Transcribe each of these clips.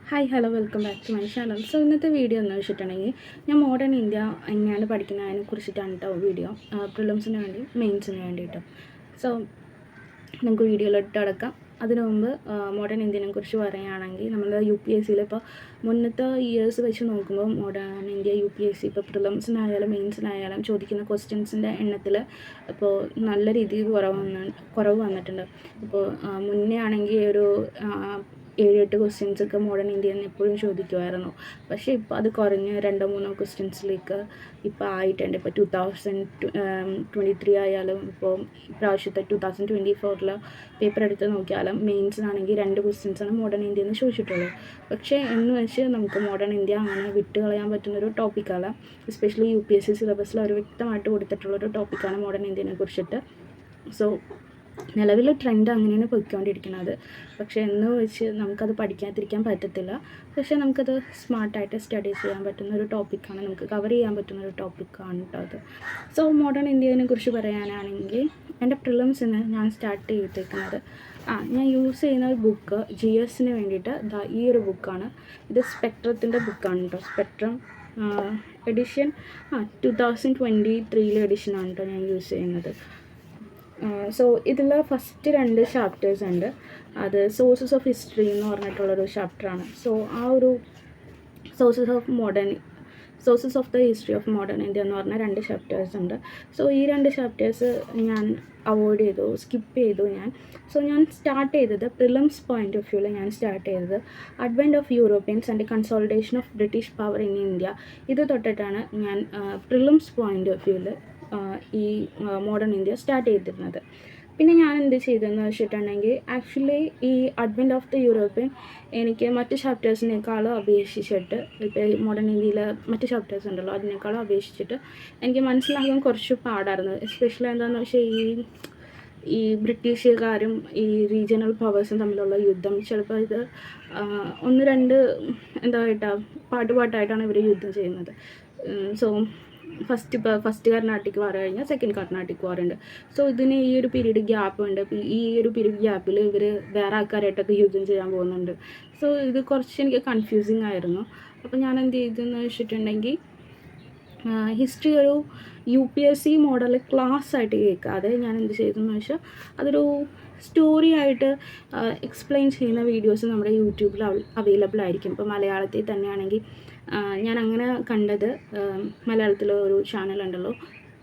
Hi hello welcome back to my channel. So ഇന്നത്തെ video എന്ന് വെച്ചിട്ടുണ്ടെങ്കിൽ ഞാൻ മോഡേൺ ഇന്ത്യ എങ്ങനെയാണ് പഠിക്കുന്നതിനെ കുറിച്ചിട്ടാണ് കേട്ടോ വീഡിയോ. പ്രിലിംസിന് വേണ്ടി മെയിൻസിന് വേണ്ടിയിട്ട്. സോ നമുക്ക് വീഡിയോയിലിട്ട് അടക്കാം. അതിനു മുമ്പ് മോഡേൺ ഇന്ത്യനെ കുറിച്ച് പറയുകയാണെങ്കിൽ നമ്മൾ UPSC ഇപ്പോൾ മുന്നത്തെ ഇയേഴ്സ് വെച്ച് നോക്കുമ്പോൾ മോഡേൺ ഇന്ത്യ UPSC ഇപ്പോൾ പ്രിലിംസിനായാലും മെയിൻസിനായാലും ചോദിക്കുന്ന ക്വസ്റ്റ്യൻസിൻ്റെ എണ്ണത്തിൽ ഇപ്പോൾ നല്ല രീതിയിൽ കുറവ് വന്നിട്ടുണ്ട്. ഇപ്പോൾ മുന്നേ ആണെങ്കിൽ ഒരു 7-8 ക്വസ്റ്റ്യൻസൊക്കെ മോഡേൺ ഇന്ത്യയിൽ നിന്ന് എപ്പോഴും ചോദിക്കുമായിരുന്നു. പക്ഷേ ഇപ്പോൾ അത് കുറഞ്ഞ് 2-3 ക്വസ്റ്റ്യൻസിലേക്ക് ഇപ്പോൾ ആയിട്ടുണ്ട്. ഇപ്പോൾ 2023 ആയാലും ഇപ്പോൾ ഇപ്രാവശ്യത്തെ 2024 പേപ്പർ എടുത്ത് നോക്കിയാലും മെയിൻസിനാണെങ്കിൽ 2 ക്വസ്റ്റ്യൻസാണ് മോഡേൺ ഇന്ത്യയിൽ നിന്ന് ചോദിച്ചിട്ടുള്ളത്. പക്ഷേ എന്ന് വെച്ച് നമുക്ക് മോഡേൺ ഇന്ത്യ അങ്ങനെ വിട്ട് കളയാൻ പറ്റുന്നൊരു ടോപ്പിക്കല്ല. എസ്പെഷ്യലി UPSC സിലബസിൽ അവർ വ്യക്തമായിട്ട് കൊടുത്തിട്ടുള്ളൊരു ടോപ്പിക്കാണ് മോഡേൺ ഇന്ത്യനെ കുറിച്ചിട്ട്. സോ നിലവിൽ ട്രെൻഡ് അങ്ങനെയാണ് പോയിക്കൊണ്ടിരിക്കുന്നത്. പക്ഷേ എന്ന് വെച്ച് നമുക്കത് പഠിക്കാതിരിക്കാൻ പറ്റത്തില്ല. പക്ഷേ നമുക്കത് സ്മാർട്ടായിട്ട് സ്റ്റഡി ചെയ്യാൻ പറ്റുന്ന ഒരു ടോപ്പിക്കാണ്, നമുക്ക് കവർ ചെയ്യാൻ പറ്റുന്ന ഒരു ടോപ്പിക്കാണ് കേട്ടോ അത്. സോ മോഡേൺ ഇന്ത്യനെ കുറിച്ച് പറയാനാണെങ്കിൽ എൻ്റെ പ്രിലിംസിന് ഞാൻ സ്റ്റാർട്ട് ചെയ്തേക്കുന്നത് ഞാൻ യൂസ് ചെയ്യുന്ന ഒരു ബുക്ക് GSന് വേണ്ടിയിട്ട് ഈ ഒരു ബുക്കാണ്. ഇത് സ്പെക്ട്രത്തിൻ്റെ ബുക്കാണ് കേട്ടോ. സ്പെക്ട്രം എഡിഷൻ 2023 എഡിഷനാണ് കേട്ടോ ഞാൻ യൂസ് ചെയ്യുന്നത്. സോ ഇതിൽ ഫസ്റ്റ് 2 ചാപ്റ്റേഴ്സ് ഉണ്ട്. അത് സോഴ്സസ് ഓഫ് ഹിസ്റ്ററി എന്ന് പറഞ്ഞിട്ടുള്ളൊരു ചാപ്റ്ററാണ്. സോ ആ ഒരു sources of the history of modern India എന്ന് പറഞ്ഞ 2 ചാപ്റ്റേഴ്സ് ഉണ്ട്. സോ ഈ 2 ചാപ്റ്റേഴ്സ് ഞാൻ അവോയ്ഡ് ചെയ്തു, സ്കിപ്പ് ചെയ്തു ഞാൻ. സോ ഞാൻ സ്റ്റാർട്ട് ചെയ്തത് പ്രിലിംസ് പോയിൻ്റ് ഓഫ് വ്യൂവിൽ ഞാൻ സ്റ്റാർട്ട് ചെയ്തത് advent of Europeans and consolidation of British power in India. ഇത് തൊട്ടിട്ടാണ് ഞാൻ പ്രിലിംസ് പോയിൻ്റ് ഓഫ് വ്യൂവിൽ ഈ മോഡേൺ ഇന്ത്യ സ്റ്റാർട്ട് ചെയ്തിരുന്നത്. പിന്നെ ഞാൻ എന്ത് ചെയ്തതെന്ന് വെച്ചിട്ടുണ്ടെങ്കിൽ ആക്ച്വലി ഈ അഡ്വെൻറ്റ് ഓഫ് ദ യൂറോപ്യൻ എനിക്ക് മറ്റ് ചാപ്റ്റേഴ്സിനേക്കാളും അപേക്ഷിച്ചിട്ട് ഇപ്പോൾ ഈ മോഡേൺ ഇന്ത്യയിൽ മറ്റ് ചാപ്റ്റേഴ്സ് ഉണ്ടല്ലോ അതിനേക്കാളും അപേക്ഷിച്ചിട്ട് എനിക്ക് മനസ്സിലാക്കാൻ കുറച്ച് പാടായിരുന്നു. എസ്പെഷ്യലി എന്താണെന്ന് വെച്ചാൽ ഈ ബ്രിട്ടീഷുകാരും ഈ റീജിയണൽ പവേഴ്സും തമ്മിലുള്ള യുദ്ധം. ചിലപ്പോൾ ഇത് 1-2 പാട്ടായിട്ടാണ് ഇവർ യുദ്ധം ചെയ്യുന്നത്. സോ ഫസ്റ്റ് കർണാട്ടിക് വാർ കഴിഞ്ഞാൽ സെക്കൻഡ് കർണാട്ടിക് വാർ ഉണ്ട്. സോ ഇതിന് ഈ ഒരു പീരീഡ് ഗ്യാപ്പ് ഉണ്ട്. ഈ ഒരു പീരീഡ് ഗ്യാപ്പിൽ ഇവർ വേറെ ആൾക്കാരായിട്ടൊക്കെ യുദ്ധം ചെയ്യാൻ പോകുന്നുണ്ട്. സോ ഇത് കുറച്ച് എനിക്ക് കൺഫ്യൂസിങ് ആയിരുന്നു. അപ്പോൾ ഞാൻ എന്ത് ചെയ്തെന്ന് വെച്ചിട്ടുണ്ടെങ്കിൽ ഹിസ്റ്ററി ഒരു UPSC മോഡൽ ക്ലാസ് ആയിട്ട് കേൾക്കാതെ ഞാൻ എന്ത് ചെയ്തെന്ന് വെച്ചാൽ അതൊരു സ്റ്റോറി ആയിട്ട് എക്സ്പ്ലെയിൻ ചെയ്യുന്ന വീഡിയോസ് നമ്മുടെ യൂട്യൂബിൽ അവൈലബിൾ ആയിരിക്കും. ഇപ്പോൾ മലയാളത്തിൽ തന്നെയാണെങ്കിൽ ഞാൻ അങ്ങനെ കണ്ടത് മലയാളത്തിൽ ഒരു ചാനലുണ്ടല്ലോ,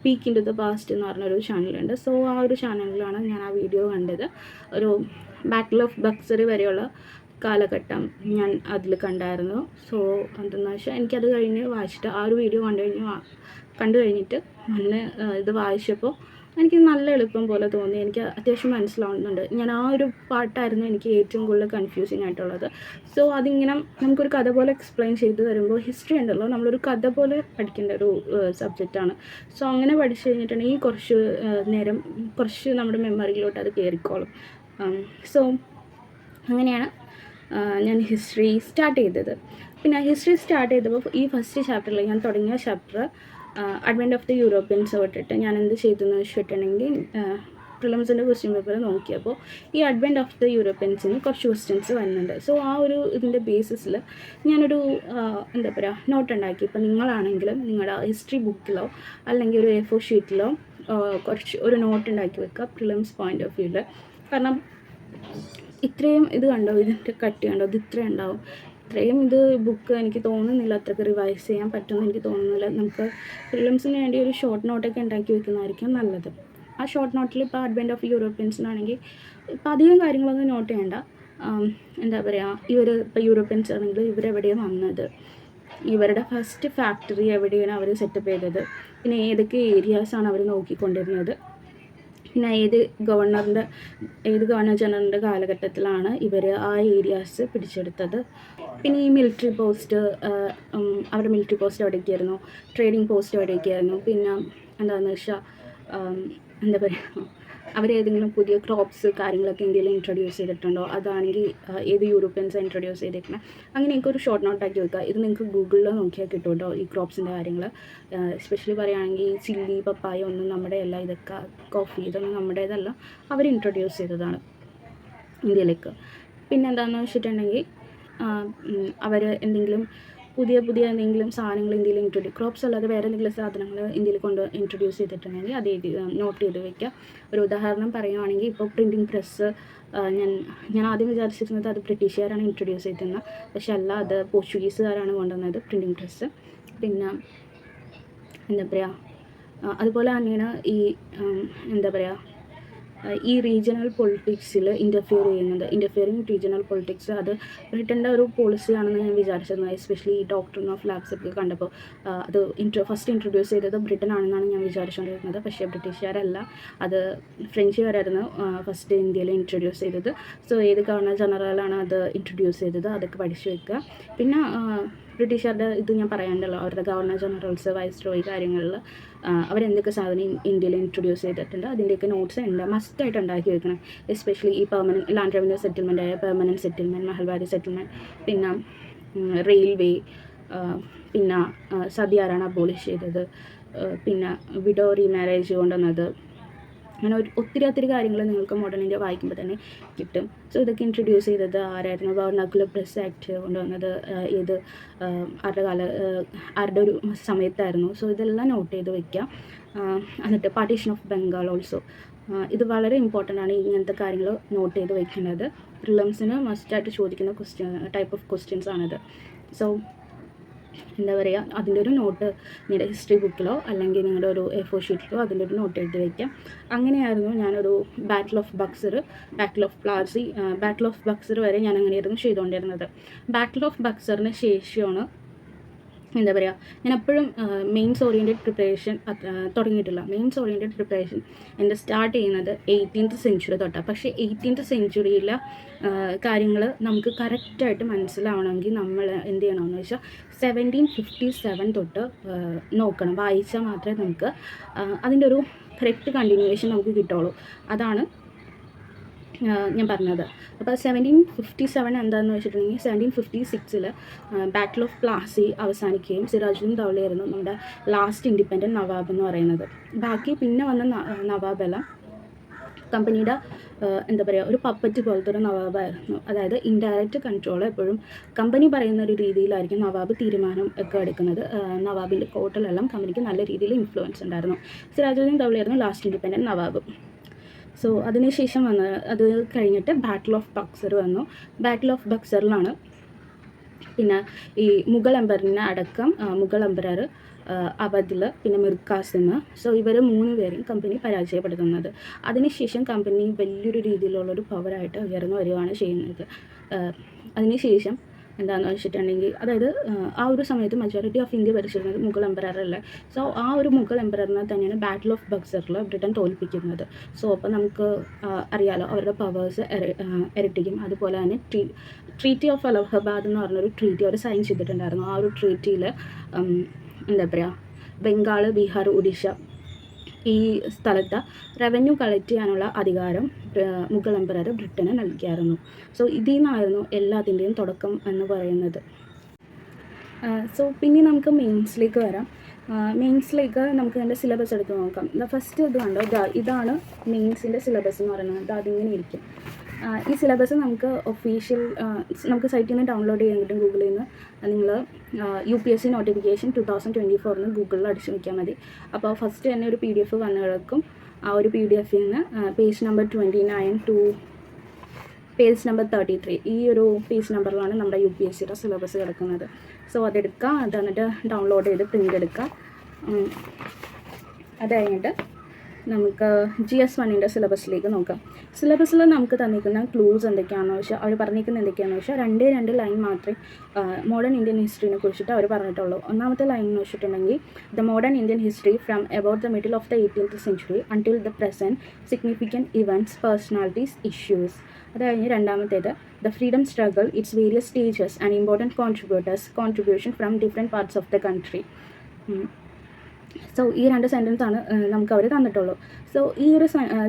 peek into the past എന്ന് പറഞ്ഞൊരു ചാനലുണ്ട്. സോ ആ ഒരു ചാനലിലാണ് ഞാൻ ആ വീഡിയോ കണ്ടത്. ഒരു ബാറ്റിൽ ഓഫ് ബക്സറി വരെയുള്ള കാലഘട്ടം ഞാൻ അതിൽ കണ്ടായിരുന്നു. സോ എന്തെന്ന് വെച്ചാൽ എനിക്കത് കഴിഞ്ഞ് വായിച്ചിട്ട് ആ ഒരു വീഡിയോ കണ്ടു കഴിഞ്ഞിട്ട് ഇത് വായിച്ചപ്പോൾ എനിക്ക് നല്ല എളുപ്പം പോലെ തോന്നി. എനിക്ക് അത്യാവശ്യം മനസ്സിലാവുന്നുണ്ട്. ഞാൻ ആ ഒരു പാട്ടായിരുന്നു എനിക്ക് ഏറ്റവും കൂടുതൽ കൺഫ്യൂസിങ് ആയിട്ടുള്ളത്. സോ അതിങ്ങനെ നമുക്കൊരു കഥ പോലെ എക്സ്പ്ലെയിൻ ചെയ്ത് തരുമ്പോൾ ഹിസ്റ്ററി ഉണ്ടല്ലോ നമ്മളൊരു കഥ പോലെ പഠിക്കേണ്ട ഒരു സബ്ജക്റ്റാണ്. സോ അങ്ങനെ പഠിച്ചു കഴിഞ്ഞിട്ടുണ്ടെങ്കിൽ കുറച്ച് നമ്മുടെ മെമ്മറിയിലോട്ട് അത് കയറിക്കോളും. സോ അങ്ങനെയാണ് ഞാൻ ഹിസ്റ്ററി സ്റ്റാർട്ട് ചെയ്തത്. പിന്നെ ഹിസ്റ്ററി സ്റ്റാർട്ട് ചെയ്തപ്പോൾ ഈ ഫസ്റ്റ് ചാപ്റ്ററിൽ ഞാൻ തുടങ്ങിയ chapter advent of the Europeans തൊട്ടിട്ട് ഞാൻ എന്ത് ചെയ്തെന്ന് വെച്ചിട്ടുണ്ടെങ്കിൽ പ്രിലിംസിൻ്റെ ക്വസ്റ്റ്യൻ പേപ്പർ നോക്കിയപ്പോൾ ഈ അഡ്വെൻറ്റ് ഓഫ് ദി യൂറോപ്യൻസിന് കുറച്ച് ക്വസ്റ്റ്യൻസ് വരുന്നുണ്ട്. സോ ആ ഒരു ഇതിൻ്റെ ബേസിസിൽ ഞാനൊരു നോട്ട് ഉണ്ടാക്കി. ഇപ്പോൾ നിങ്ങളാണെങ്കിലും നിങ്ങളുടെ ഹിസ്റ്ററി ബുക്കിലോ അല്ലെങ്കിൽ ഒരു A4 ഷീറ്റിലോ ഒരു നോട്ട് ഉണ്ടാക്കി വെക്കുക പ്രിലിംസ് പോയിൻ്റ് ഓഫ് വ്യൂവിൽ. കാരണം ഇത്രയും ഇത് കണ്ടോ, ഇതിൻ്റെ കട്ടി കണ്ടോ, ഇത് ഇത്രയും ഉണ്ടാവും. ഇത്രയും ഇത് ബുക്ക് എനിക്ക് തോന്നുന്നില്ല അത്രയ്ക്ക് റിവൈസ് ചെയ്യാൻ പറ്റുമെന്ന് എനിക്ക് തോന്നുന്നില്ല. നമുക്ക് പ്രിലിംസിന് വേണ്ടി ഒരു ഷോർട്ട് നോട്ടൊക്കെ ഉണ്ടാക്കി വെക്കുന്നതായിരിക്കും നല്ലത്. ആ ഷോർട്ട് നോട്ടിൽ ഇപ്പോൾ അഡ്വെൻറ്റ് ഓഫ് യൂറോപ്യൻസിനാണെങ്കിൽ ഇപ്പോൾ അധികം കാര്യങ്ങളൊന്നും നോട്ട് ചെയ്യേണ്ട. ഇപ്പോൾ യൂറോപ്യൻസ് ആണെങ്കിൽ ഇവരെവിടെയാണ് വന്നത്, ഇവരുടെ ഫസ്റ്റ് ഫാക്ടറി എവിടെയാണ് അവർ സെറ്റപ്പ് ചെയ്തത്, പിന്നെ ഏതൊക്കെ ഏരിയാസാണ് അവർ നോക്കിക്കൊണ്ടിരുന്നത്, പിന്നെ ഏത് ഗവർണർ ജനറലിൻ്റെ കാലഘട്ടത്തിലാണ് ഇവർ ആ ഏരിയാസ് പിടിച്ചെടുത്തത്, പിന്നെ ഈ മിലിറ്ററി പോസ്റ്റ് അവരുടെ മിലിറ്ററി പോസ്റ്റ് എവിടേക്കായിരുന്നു, ട്രേഡിംഗ് പോസ്റ്റ് എവിടേക്കായിരുന്നു, പിന്നെ എന്താണെന്ന് വെച്ചാൽ അവരേതെങ്കിലും പുതിയ ക്രോപ്സ് കാര്യങ്ങളൊക്കെ ഇന്ത്യയിൽ ഇൻട്രൊഡ്യൂസ് ചെയ്തിട്ടുണ്ടോ, അതാണെങ്കിൽ ഏത് യൂറോപ്യൻസ് ഇൻട്രൊഡ്യൂസ് ചെയ്തേക്കണം. അങ്ങനെയൊക്കെ ഒരു ഷോർട്ട് നോട്ടാക്കി വെക്കുക. ഇത് നിങ്ങൾക്ക് ഗൂഗിളിൽ നോക്കിയാൽ കിട്ടും കേട്ടോ ഈ ക്രോപ്സിൻ്റെ കാര്യങ്ങൾ. എസ്പെഷ്യലി പറയുകയാണെങ്കിൽ ചില്ലി, പപ്പായ ഒന്നും നമ്മുടെ അല്ല, ഇതൊക്കെ കോഫി ഇതൊന്നും നമ്മുടേതല്ല, അവർ ഇൻട്രൊഡ്യൂസ് ചെയ്തതാണ് ഇന്ത്യയിലേക്ക്. പിന്നെ എന്താണെന്ന് വെച്ചിട്ടുണ്ടെങ്കിൽ അവർ എന്തെങ്കിലും പുതിയ എന്തെങ്കിലും സാധനങ്ങൾ ഇന്ത്യയിൽ ക്രോപ്സ് അല്ലാതെ വേറെ എന്തെങ്കിലും സാധനങ്ങൾ ഇന്ത്യയിൽ ഇൻട്രൊഡ്യൂസ് ചെയ്തിട്ടുണ്ടെങ്കിൽ അത് നോട്ട് ചെയ്ത് വയ്ക്കുക. ഒരു ഉദാഹരണം പറയുകയാണെങ്കിൽ ഇപ്പോൾ പ്രിൻറ്റിംഗ് പ്രസ് ഞാൻ ആദ്യം വിചാരിച്ചിരുന്നത് അത് ബ്രിട്ടീഷുകാരാണ് ഇൻട്രൊഡ്യൂസ് ചെയ്തിരുന്നത്, പക്ഷെ അല്ല, അത് പോർച്ചുഗീസുകാരാണ് കൊണ്ടുവന്നത് പ്രിൻറ്റിംഗ് പ്രസ്. പിന്നെ എന്താ പറയുക, അതുപോലെ തന്നെയാണ് ഈ എന്താ പറയുക, ഈ റീജിയണൽ പൊളിറ്റിക്സിൽ ഇൻ്റർഫിയറിങ് റീജിയണൽ പൊളിറ്റിക്സ് അത് ബ്രിട്ടൻ്റെ ഒരു പോളിസിയാണെന്ന് ഞാൻ വിചാരിച്ചിരുന്നത്. എസ്പെഷ്യലി ഈ ഡോക്ട്രിൻ ഓഫ് ലാബ്സ് ഒക്കെ കണ്ടപ്പോൾ അത് ഫസ്റ്റ് ഇൻട്രൊഡ്യൂസ് ചെയ്തത് ബ്രിട്ടൻ ആണെന്നാണ് ഞാൻ വിചാരിച്ചുകൊണ്ടിരുന്നത്. പക്ഷേ ബ്രിട്ടീഷുകാരല്ല, അത് ഫ്രഞ്ചുകാരായിരുന്നു ഫസ്റ്റ് ഇന്ത്യയിൽ ഇൻട്രൊഡ്യൂസ് ചെയ്തത്. സോ ഏത് ഗവർണർ ജനറലാണ് അത് ഇൻട്രൊഡ്യൂസ് ചെയ്തത് അതൊക്കെ പഠിച്ചു വെക്കുക. പിന്നെ ബ്രിട്ടീഷുകാരുടെ ഇത് ഞാൻ പറയാനുണ്ടല്ലോ, അവരുടെ ഗവർണർ ജനറൽസ്, വൈസ്രോയി കാര്യങ്ങളിൽ അവരെന്തൊക്കെ സാധനം ഇന്ത്യയിൽ ഇൻട്രൊഡ്യൂസ് ചെയ്തിട്ടുണ്ട് അതിൻ്റെയൊക്കെ നോട്ട്സ് മസ്റ്റായിട്ട് ഉണ്ടാക്കി വെക്കണം. എസ്പെഷ്യലി ഈ പെർമനൻറ്റ് ലാൻഡ് റവന്യൂ സെറ്റിൽമെൻ്റ് ആയ പെർമനൻറ്റ് സെറ്റിൽമെൻറ്റ്, മഹൽവാരി സെറ്റിൽമെൻറ്റ്, പിന്നെ റെയിൽവേ, പിന്നെ സതി ആരാണ് അബോളിഷ് ചെയ്തത്, പിന്നെ വിഡോ റീമാരേജ് കൊണ്ടുവന്നത്, അങ്ങനെ ഒത്തിരി കാര്യങ്ങൾ നിങ്ങൾക്ക് മോഡേൺ ഇന്ത്യ വായിക്കുമ്പോൾ തന്നെ കിട്ടും. സോ ഇതൊക്കെ ഇൻട്രൊഡ്യൂസ് ചെയ്തത് ആരായിരുന്നു? വെർണാക്കുലർ പ്രസ് ആക്ട് കൊണ്ടുവന്നത് ആരുടെ ഒരു സമയത്തായിരുന്നു? സോ ഇതെല്ലാം നോട്ട് ചെയ്ത് വയ്ക്കാം. എന്നിട്ട് പാർട്ടീഷൻ ഓഫ് ബംഗാൾ ഓൾസോ, ഇത് വളരെ ഇമ്പോർട്ടൻ്റ് ആണ്. ഇങ്ങനത്തെ കാര്യങ്ങൾ നോട്ട് ചെയ്ത് വയ്ക്കേണ്ടത് പ്രിലിംസിന് മസ്റ്റായിട്ട് ചോദിക്കുന്ന ടൈപ്പ് ഓഫ് ക്വസ്റ്റ്യൻസ് ആണിത്. സോ എന്താ പറയുക, അതിൻ്റെ ഒരു നോട്ട് നിങ്ങളുടെ ഹിസ്റ്ററി ബുക്കിലോ അല്ലെങ്കിൽ നിങ്ങളുടെ ഒരു A4 ഷീറ്റിലോ അതിൻ്റെ ഒരു നോട്ട് എഴുതി വയ്ക്കാം. അങ്ങനെയായിരുന്നു ഞാനൊരു battle of Buxar, battle of Plassey, battle of Buxar വരെ ഞാൻ അങ്ങനെയായിരുന്നു ചെയ്തുകൊണ്ടിരുന്നത്. ബാറ്റിൽ ഓഫ് ബക്സറിന് ശേഷമാണ് എന്താ പറയുക, ഞാൻ എപ്പോഴും മെയിൻസ് ഓറിയൻറ്റഡ് പ്രിപ്പറേഷൻ തുടങ്ങിയിട്ടില്ല. മെയിൻസ് ഓറിയൻറ്റഡ് പ്രിപ്പറേഷൻ എൻ്റെ സ്റ്റാർട്ട് ചെയ്യുന്നത് 18th സെഞ്ച്വറി തൊട്ടാണ്. പക്ഷേ 18th സെഞ്ച്വറിയിലെ കാര്യങ്ങൾ നമുക്ക് കറക്റ്റായിട്ട് മനസ്സിലാവണമെങ്കിൽ നമ്മൾ എന്ത് ചെയ്യണമെന്ന് വെച്ചാൽ 1757 തൊട്ട് നോക്കണം. വായിച്ചാൽ മാത്രമേ നമുക്ക് അതിൻ്റെ ഒരു കറക്റ്റ് കണ്ടിന്യൂവേഷൻ നമുക്ക് കിട്ടുള്ളൂ. അതാണ് ഞാൻ പറഞ്ഞത്. അപ്പോൾ 1757 എന്താണെന്ന് വെച്ചിട്ടുണ്ടെങ്കിൽ 1756 ബാറ്റിൽ ഓഫ് പ്ലാസി അവസാനിക്കുകയും സിറാജുദ്ദീൻ ദൗളയായിരുന്നു നമ്മുടെ ലാസ്റ്റ് ഇൻഡിപെൻഡൻറ്റ് നവാബ് എന്ന് പറയുന്നത്. ബാക്കി പിന്നെ വന്ന നവാബെല്ലാം കമ്പനിയുടെ എന്താ പറയുക, ഒരു പപ്പറ്റ് പോലത്തെ ഒരു നവാബായിരുന്നു. അതായത് ഇൻഡയറക്റ്റ് കൺട്രോൾ എപ്പോഴും കമ്പനി പറയുന്ന ഒരു രീതിയിലായിരിക്കും നവാബ് തീരുമാനം ഒക്കെ എടുക്കുന്നത്. നവാബിൻ്റെ കോർട്ടിലെല്ലാം കമ്പനിക്ക് നല്ല രീതിയിൽ ഇൻഫ്ലുവൻസ് ഉണ്ടായിരുന്നു. സിറാജുദ്ദീൻ ദൗളയായിരുന്നു ലാസ്റ്റ് ഇൻഡിപെൻഡൻറ്റ് നവാബ്. സോ അതിനുശേഷം അത് കഴിഞ്ഞിട്ട് ബാറ്റിൽ ഓഫ് ബക്സർ വന്നു. ബാറ്റിൽ ഓഫ് ബക്സറിലാണ് പിന്നെ ഈ മുഗൾ എംപറിനെ അടക്കം മുഗൾ എംപറർ അവധിൽ, പിന്നെ മിർ കാസിം, സോ ഇവർ 3 പേരെയും കമ്പനി പരാജയപ്പെടുത്തുന്നത്. അതിനുശേഷം കമ്പനി വലിയൊരു രീതിയിലുള്ളൊരു പവറായിട്ട് ഉയർന്നു വരികയാണ് ചെയ്യുന്നത്. അതിനുശേഷം എന്താണെന്ന് വെച്ചിട്ടുണ്ടെങ്കിൽ, അതായത് ആ ഒരു സമയത്ത് മെജോറിറ്റി ഓഫ് ഇന്ത്യ ഭരിച്ചിരുന്നത് മുഗൾ എംപററല്ലേ. സോ ആ ഒരു മുഗൾ എംപററിനെ തന്നെയാണ് ബാറ്റിൽ ഓഫ് ബക്സറിൽ ബ്രിട്ടൻ തോൽപ്പിക്കുന്നത്. സോ അപ്പോൾ നമുക്ക് അറിയാലോ അവരുടെ പവേഴ്സ് ഇരട്ടിക്കും. അതുപോലെ തന്നെ ട്രീറ്റി ഓഫ് അലഹബാദ് എന്ന് പറഞ്ഞൊരു ട്രീറ്റി അവർ സൈൻ ചെയ്തിട്ടുണ്ടായിരുന്നു. ആ ഒരു ട്രീറ്റിയിൽ എന്താ പറയുക, ബംഗാൾ, ബീഹാർ, ഒഡീഷ ഈ സ്ഥലത്ത് റവന്യൂ കളക്ട് ചെയ്യാനുള്ള അധികാരം മുഗൾ എംപറർ ബ്രിട്ടന് നൽകിയായിരുന്നു. സോ ഇതിൽ നിന്നായിരുന്നു എല്ലാത്തിൻ്റെയും തുടക്കം എന്ന് പറയുന്നത്. സോ പിന്നെ നമുക്ക് മെയിൻസിലേക്ക് വരാം. മെയിൻസിലേക്ക് നമുക്ക് അതിൻ്റെ സിലബസ് എടുത്ത് നോക്കാം. ഫസ്റ്റ് ഇത് കണ്ടോ, ഇതാണ് മെയിൻസിൻ്റെ സിലബസ് എന്ന് പറയുന്നത്. അതിങ്ങനെ ഇരിക്കും. ഈ സിലബസ് നമുക്ക് നമുക്ക് സൈറ്റിൽ നിന്ന് ഡൗൺലോഡ് ചെയ്യാൻ കിട്ടും. ഗൂഗിളിൽ നിന്ന് നിങ്ങൾ UPSC നോട്ടിഫിക്കേഷൻ 2024 ഗൂഗിളിൽ അടിച്ചു വയ്ക്കാൻ മതി. അപ്പോൾ ഫസ്റ്റ് തന്നെ ഒരു PDF വന്ന് കിടക്കും. ആ ഒരു PDFിൽ നിന്ന് page number 29 to page number 33, ഈ ഒരു പേജ് നമ്പറിലാണ് നമ്മുടെ UPSCയുടെ സിലബസ് കിടക്കുന്നത്. സോ അതെടുക്കുക, അത് എന്നിട്ട് ഡൗൺലോഡ് ചെയ്ത് പ്രിൻ്റ് എടുക്കുക. അത് കഴിഞ്ഞിട്ട് നമുക്ക് GS1 സിലബസിലേക്ക് നോക്കാം. സിലബസിൽ നമുക്ക് തന്നിരിക്കുന്ന ക്ലൂസ് എന്തൊക്കെയാണെന്ന് വെച്ചാൽ, അവർ പറഞ്ഞിരിക്കുന്നത് എന്തൊക്കെയാണെന്ന് വെച്ചാൽ 2 ലൈൻ മാത്രമേ മോഡേൺ ഇന്ത്യൻ ഹിസ്റ്ററിനെ കുറിച്ചിട്ട് അവർ പറഞ്ഞിട്ടുള്ളൂ. ഒന്നാമത്തെ ലൈൻ എന്ന് വെച്ചിട്ടുണ്ടെങ്കിൽ the modern Indian history from about the middle of the 18th century until the present, significant events, personalities, issues. അത് കഴിഞ്ഞ് രണ്ടാമത്തേത് the freedom struggle, it's various stages and important contribution from different parts of the country. So ഈ 2 സെൻറ്റൻസാണ് നമുക്ക് അവർ തന്നിട്ടുള്ളൂ. So ഈ ഒരു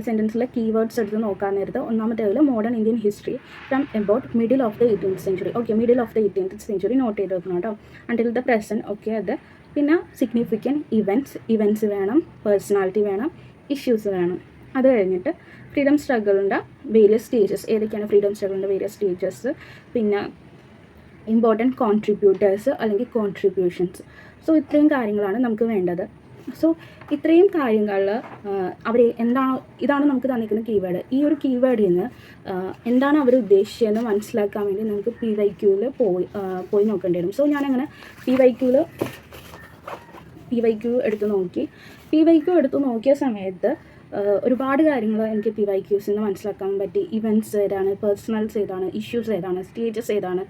സെൻറ്റൻസിലെ keywords എടുത്ത് നോക്കാൻ നേരത്ത് ഒന്നാമത്തേതിൽ modern Indian history from about middle of the 18th century. Okay, middle of the 18th century note ചെയ്ത് വെക്കണം കേട്ടോ. Until the present, okay. അത് പിന്നെ സിഗ്നിഫിക്കൻറ്റ് ഇവൻറ്റ്സ് വേണം, പേഴ്സണാലിറ്റി വേണം, ഇഷ്യൂസ് വേണം. അത് കഴിഞ്ഞിട്ട് ഫ്രീഡം സ്ട്രഗിളിൻ്റെ വേരിയസ് സ്റ്റേജസ്, ഏതൊക്കെയാണ് ഫ്രീഡം സ്ട്രഗിളിൻ്റെ വേരിയസ് സ്റ്റേജസ്, പിന്നെ ഇമ്പോർട്ടൻറ്റ് കോൺട്രിബ്യൂട്ടേഴ്സ് അല്ലെങ്കിൽ കോൺട്രിബ്യൂഷൻസ്. സോ ഇത്രയും കാര്യങ്ങളാണ് നമുക്ക് വേണ്ടത്. സോ ഇത്രയും കാര്യങ്ങളിൽ അവർ എന്താണോ, ഇതാണ് നമുക്ക് തന്നിരിക്കുന്ന കീവേഡ്. ഈ ഒരു കീവേഡിൽ നിന്ന് എന്താണ് അവർ ഉദ്ദേശിച്ചതെന്ന് മനസ്സിലാക്കാൻ വേണ്ടി നമുക്ക് PYQ പോയി നോക്കേണ്ടി വരും. സോ ഞാനങ്ങനെ PYQ എടുത്ത് നോക്കി. PYQ എടുത്ത് നോക്കിയ സമയത്ത് ഒരുപാട് കാര്യങ്ങൾ എനിക്ക് PYQs നിന്ന് മനസ്സിലാക്കാൻ പറ്റി. ഇവൻറ്റ്സ് ഏതാണ്, പേഴ്സണൽസ് ഏതാണ്, ഇഷ്യൂസ് ഏതാണ്, സ്റ്റേജസ് ഏതാണ്,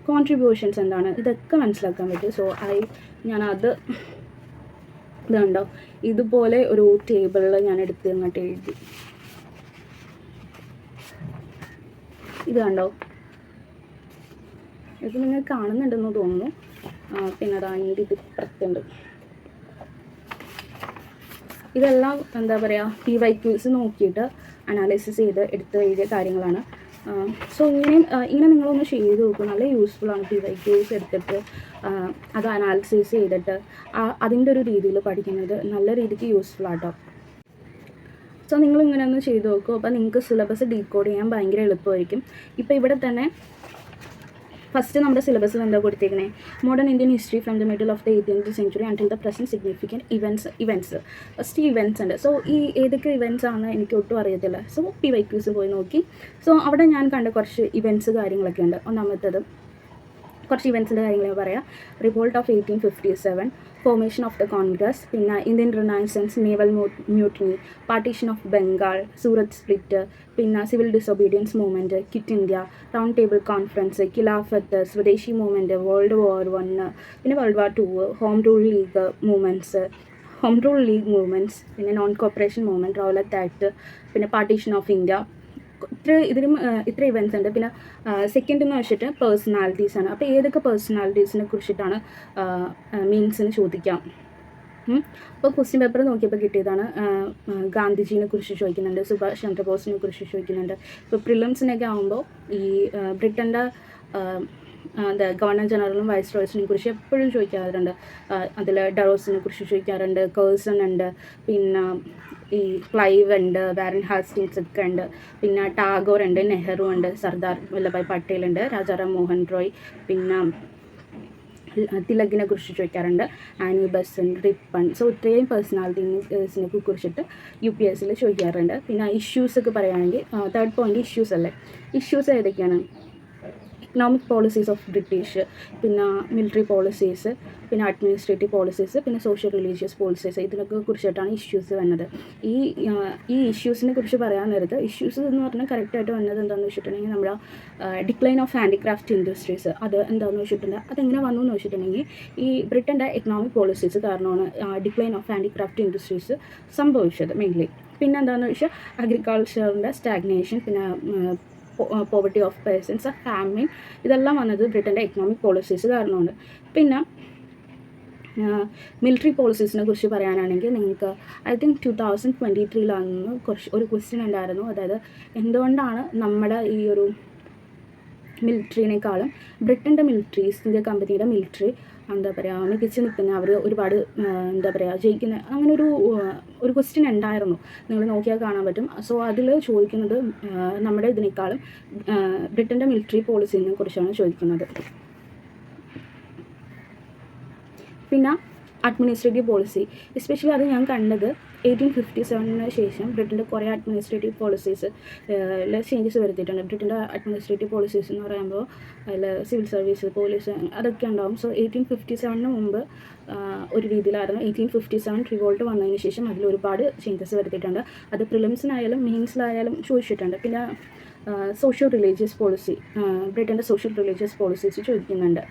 കോൺട്രിബ്യൂഷൻസ് എന്താണ്, ഇതൊക്കെ മനസ്സിലാക്കാൻ പറ്റി. സോ ഞാനത് ഇതുണ്ടോ, ഇതുപോലെ ഒരു ടേബിളിൽ ഞാൻ എടുത്ത് അങ്ങോട്ട് എഴുതി. ഇത് കണ്ടോ, ഇത് നിങ്ങൾ കാണുന്നുണ്ടെന്ന് തോന്നുന്നു. പിന്നെ അതിൻ്റെ ഇത് ഇപ്പുറത്തുണ്ട്. ഇതെല്ലാം എന്താ പറയുക, PYQs നോക്കിയിട്ട് അനാലിസിസ് ചെയ്ത് എടുത്ത് എഴുതിയ കാര്യങ്ങളാണ്. സോ ഇങ്ങനെ നിങ്ങളൊന്ന് ചെയ്ത് നോക്കും. നല്ല യൂസ്ഫുള്ളാണ് PYQs എടുത്തിട്ട് അത് അനാലിസിസ് ചെയ്തിട്ട് അതിൻ്റെ ഒരു രീതിയിൽ പഠിക്കുന്നത് നല്ല രീതിക്ക് യൂസ്ഫുള്ളാട്ടോ. സോ നിങ്ങളിങ്ങനെ ഒന്ന് ചെയ്ത് നോക്കും. അപ്പോൾ നിങ്ങൾക്ക് സിലബസ് ഡീകോഡ് ചെയ്യാൻ ഭയങ്കര എളുപ്പമായിരിക്കും. ഇപ്പോൾ ഇവിടെ തന്നെ ഫസ്റ്റ് നമ്മുടെ സിലബസിൽ എന്താ കൊടുത്തിരിക്കുന്നത്, modern Indian history from the middle of the 18th century until the present significant events. First events ഉണ്ട്. സോ ഈ ഏതൊക്കെ ഇവൻറ്റ്സ് ആണെന്ന് എനിക്ക് ഒട്ടും അറിയത്തില്ല. സോ PYQs പോയി നോക്കി. സോ അവിടെ ഞാൻ കണ്ട കുറച്ച് ഇവൻറ്റ്സ് കാര്യങ്ങളൊക്കെ ഉണ്ട്. ഒന്നാമത്തേത് കുറച്ച് ഇവൻറ്റ്സിൻ്റെ കാര്യങ്ങൾ പറയാം. Revolt of 1857, formation of the Congress, പിന്നെ Indian renaissance, naval mutiny, partition of Bengal, Surat split, പിന്നെ civil disobedience movement, quit India, round table conference, Khilafat, Swadeshi movement, world war 1, പിന്നെ world war 2, home rule league movements, പിന്നെ non cooperation movement, Rowlatt act, പിന്നെ partition of India. ഇത്ര events ഉണ്ട്. പിന്നെ second എന്ന് വെച്ചിട്ട് പേഴ്സണാലിറ്റീസാണ്. അപ്പോൾ ഏതൊക്കെ പേഴ്സണാലിറ്റീസിനെ കുറിച്ചിട്ടാണ് മീൻസിന് ചോദിക്കാം. അപ്പോൾ ക്വസ്റ്റ്യൻ പേപ്പർ നോക്കിയപ്പോൾ കിട്ടിയതാണ്. ഗാന്ധിജീനെ കുറിച്ച് ചോദിക്കുന്നുണ്ട്, സുഭാഷ് ചന്ദ്രബോസിനെ കുറിച്ച് ചോദിക്കുന്നുണ്ട്. ഇപ്പോൾ പ്രിലിംസിനൊക്കെ ആകുമ്പോൾ ഈ ബ്രിട്ടൻ്റെ ഗവർണർ ജനറലും വൈസ് റോയ്സിനെ കുറിച്ച് എപ്പോഴും ചോദിക്കാറുണ്ട്. അതിൽ ഡറോസിനെ കുറിച്ച് ചോദിക്കാറുണ്ട്, കേഴ്സൺ ഉണ്ട്, പിന്നെ ഈ ക്ലൈവ് ഉണ്ട്, വാരൻ ഹാസ്റ്റിങ്സ് ഒക്കെ ഉണ്ട്, പിന്നെ ടാഗോർ ഉണ്ട്, നെഹ്റു ഉണ്ട്, സർദാർ വല്ലഭായ് പട്ടേൽ ഉണ്ട്, രാജാറാം മോഹൻ റോയ്, പിന്നെ തിലകിനെ കുറിച്ച് ചോദിക്കാറുണ്ട്, ആനി ബസന്റ്, റിപ്പൺ. സോ ഇത്രയും പേഴ്സണാലിറ്റീസിനെ കുറിച്ചിട്ട് UPSCയിൽ ചോദിക്കാറുണ്ട്. പിന്നെ ഇഷ്യൂസൊക്കെ പറയുകയാണെങ്കിൽ തേർഡ് പോയിൻ്റ് ഇഷ്യൂസ് അല്ലേ. ഇഷ്യൂസ് ഏതൊക്കെയാണ്? എക്കണോമിക് പോളിസീസ് ഓഫ് ബ്രിട്ടീഷ്, പിന്നെ മിലിറ്ററി പോളിസീസ്, പിന്നെ അഡ്മിനിസ്ട്രേറ്റീവ് പോളിസീസ്, പിന്നെ സോഷ്യൽ റിലീജിയസ് പോളിസീസ്. ഇതിനൊക്കെ കുറിച്ചിട്ടാണ് ഇഷ്യൂസ് വന്നത്. ഈ ഇഷ്യൂസിനെ കുറിച്ച് പറയാൻ നേരത്ത് ഇഷ്യൂസ് എന്ന് പറഞ്ഞാൽ കറക്റ്റായിട്ട് വന്നത് എന്താണെന്ന് വെച്ചിട്ടുണ്ടെങ്കിൽ നമ്മുടെ ഡിക്ലൈൻ ഓഫ് ഹാൻഡിക്രാഫ്റ്റ് ഇൻഡസ്ട്രീസ്. അത് എന്താണെന്ന് വെച്ചിട്ടുണ്ടെങ്കിൽ അതെങ്ങനെ വന്നു എന്ന് വെച്ചിട്ടുണ്ടെങ്കിൽ ഈ ബ്രിട്ടൻ്റെ എക്കണോമിക് പോളിസീസ് കാരണമാണ് ഡിക്ലൈൻ ഓഫ് ഹാൻഡിക്രാഫ്റ്റ് ഇൻഡസ്ട്രീസ് സംഭവിച്ചത് മെയിൻലി. പിന്നെ എന്താണെന്ന് വെച്ചാൽ അഗ്രികൾച്ചറിൻ്റെ സ്റ്റാഗ്നേഷൻ, പിന്നെ പോവർട്ടി ഓഫ് പേഴ്സൺസ്, ഫാമിൻ, ഇതെല്ലാം വന്നത് ബ്രിട്ടൻ്റെ എക്കണോമിക് പോളിസീസ് കാരണമാണ്. പിന്നെ മിലിറ്ററി പോളിസീസിനെ കുറിച്ച് പറയാനാണെങ്കിൽ നിങ്ങൾക്ക് ഐ തിങ്ക് 2023 ഒരു ക്വസ്റ്റ്യൻ ഉണ്ടായിരുന്നു. അതായത് എന്തുകൊണ്ടാണ് നമ്മുടെ ഈ ഒരു മിലിറ്ററിനേക്കാളും ബ്രിട്ടൻ്റെ മിലിറ്ററീസിൻ്റെ കമ്പനിയുടെ മിലിറ്ററി എന്താ പറയുക മികച്ച് നിൽക്കുന്ന, അവർ ഒരുപാട് എന്താ പറയുക ജയിക്കുന്ന, അങ്ങനെ ഒരു ക്വസ്റ്റ്യൻ ഉണ്ടായിരുന്നു. നിങ്ങൾ നോക്കിയാൽ കാണാൻ പറ്റും. സോ അതിൽ ചോദിക്കുന്നത് നമ്മുടെ ഇതിനേക്കാളും ബ്രിട്ടൻ്റെ മിലിറ്ററി പോളിസിനെ കുറിച്ചാണ് ചോദിക്കുന്നത്. പിന്നെ അഡ്മിനിസ്ട്രേറ്റീവ് പോളിസി, എസ്പെഷ്യലി അത് ഞാൻ കണ്ടത് 1857 ശേഷം ബ്രിട്ടൻ്റെ കുറേ അഡ്മിനിസ്ട്രേറ്റീവ് പോളിസീസ് ചേഞ്ചസ് വരുത്തിയിട്ടുണ്ട്. ബ്രിട്ടൻ്റെ അഡ്മിനിസ്ട്രേറ്റീവ് പോളിസീസ് എന്ന് പറയുമ്പോൾ അതിൽ സിവിൽ സർവീസ്, പോലീസ് അതൊക്കെ ഉണ്ടാവും. സോ 1857 മുമ്പ് ഒരു രീതിയിലായിരുന്നു. 1857 റിവോൾട്ട് വന്നതിന് ശേഷം അതിൽ ഒരുപാട് ചേഞ്ചസ് വരുത്തിയിട്ടുണ്ട്. അത് പ്രിലിംസിനായാലും മെയിൻസിലായാലും ചോദിച്ചിട്ടുണ്ട്. പിന്നെ സോഷ്യൽ റിലീജിയസ് പോളിസി, ബ്രിട്ടൻ്റെ സോഷ്യൽ റിലീജിയസ് പോളിസീസ് ചോദിക്കുന്നുണ്ട്.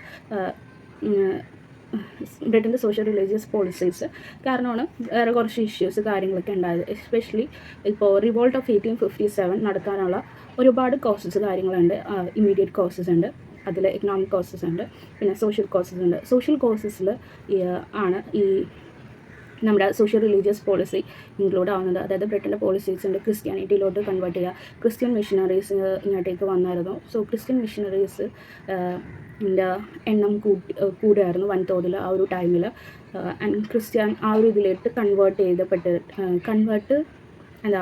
ബ്രിട്ടൻ്റെ സോഷ്യൽ റിലീജിയസ് പോളിസീസ് കാരണമാണ് വേറെ കുറച്ച് ഇഷ്യൂസ് കാര്യങ്ങളൊക്കെ ഉണ്ടായത്. എസ്പെഷ്യലി ഇപ്പോൾ റിവോൾട്ട് ഓഫ് 1857 നടക്കാനുള്ള ഒരുപാട് കോസസ് കാര്യങ്ങളുണ്ട്. ഇമ്മീഡിയറ്റ് കോസസ് ഉണ്ട്, അതിൽ എക്കണോമിക് കോസസ് ഉണ്ട്, പിന്നെ സോഷ്യൽ കോസസ് ഉണ്ട്. സോഷ്യൽ കോസസിൽ ആണ് ഈ നമ്മുടെ സോഷ്യൽ റിലീജിയസ് പോളിസി ഇൻക്ലൂഡ് ആവുന്നത്. അതായത് ബ്രിട്ടൻ്റെ പോളിസീസിൻ്റെ ക്രിസ്ത്യാനിറ്റിയിലോട്ട് കൺവേർട്ട് ചെയ്യുക. ക്രിസ്ത്യൻ മിഷനറീസ് ഇങ്ങോട്ടേക്ക് വന്നായിരുന്നു. സോ ക്രിസ്ത്യൻ മിഷനറീസ് എണ്ണം കൂടുകയായിരുന്നു വൻതോതിൽ ആ ഒരു ടൈമിൽ. ആൻഡ് ക്രിസ്ത്യൻ ആ ഒരു ഇതിലേക്ക്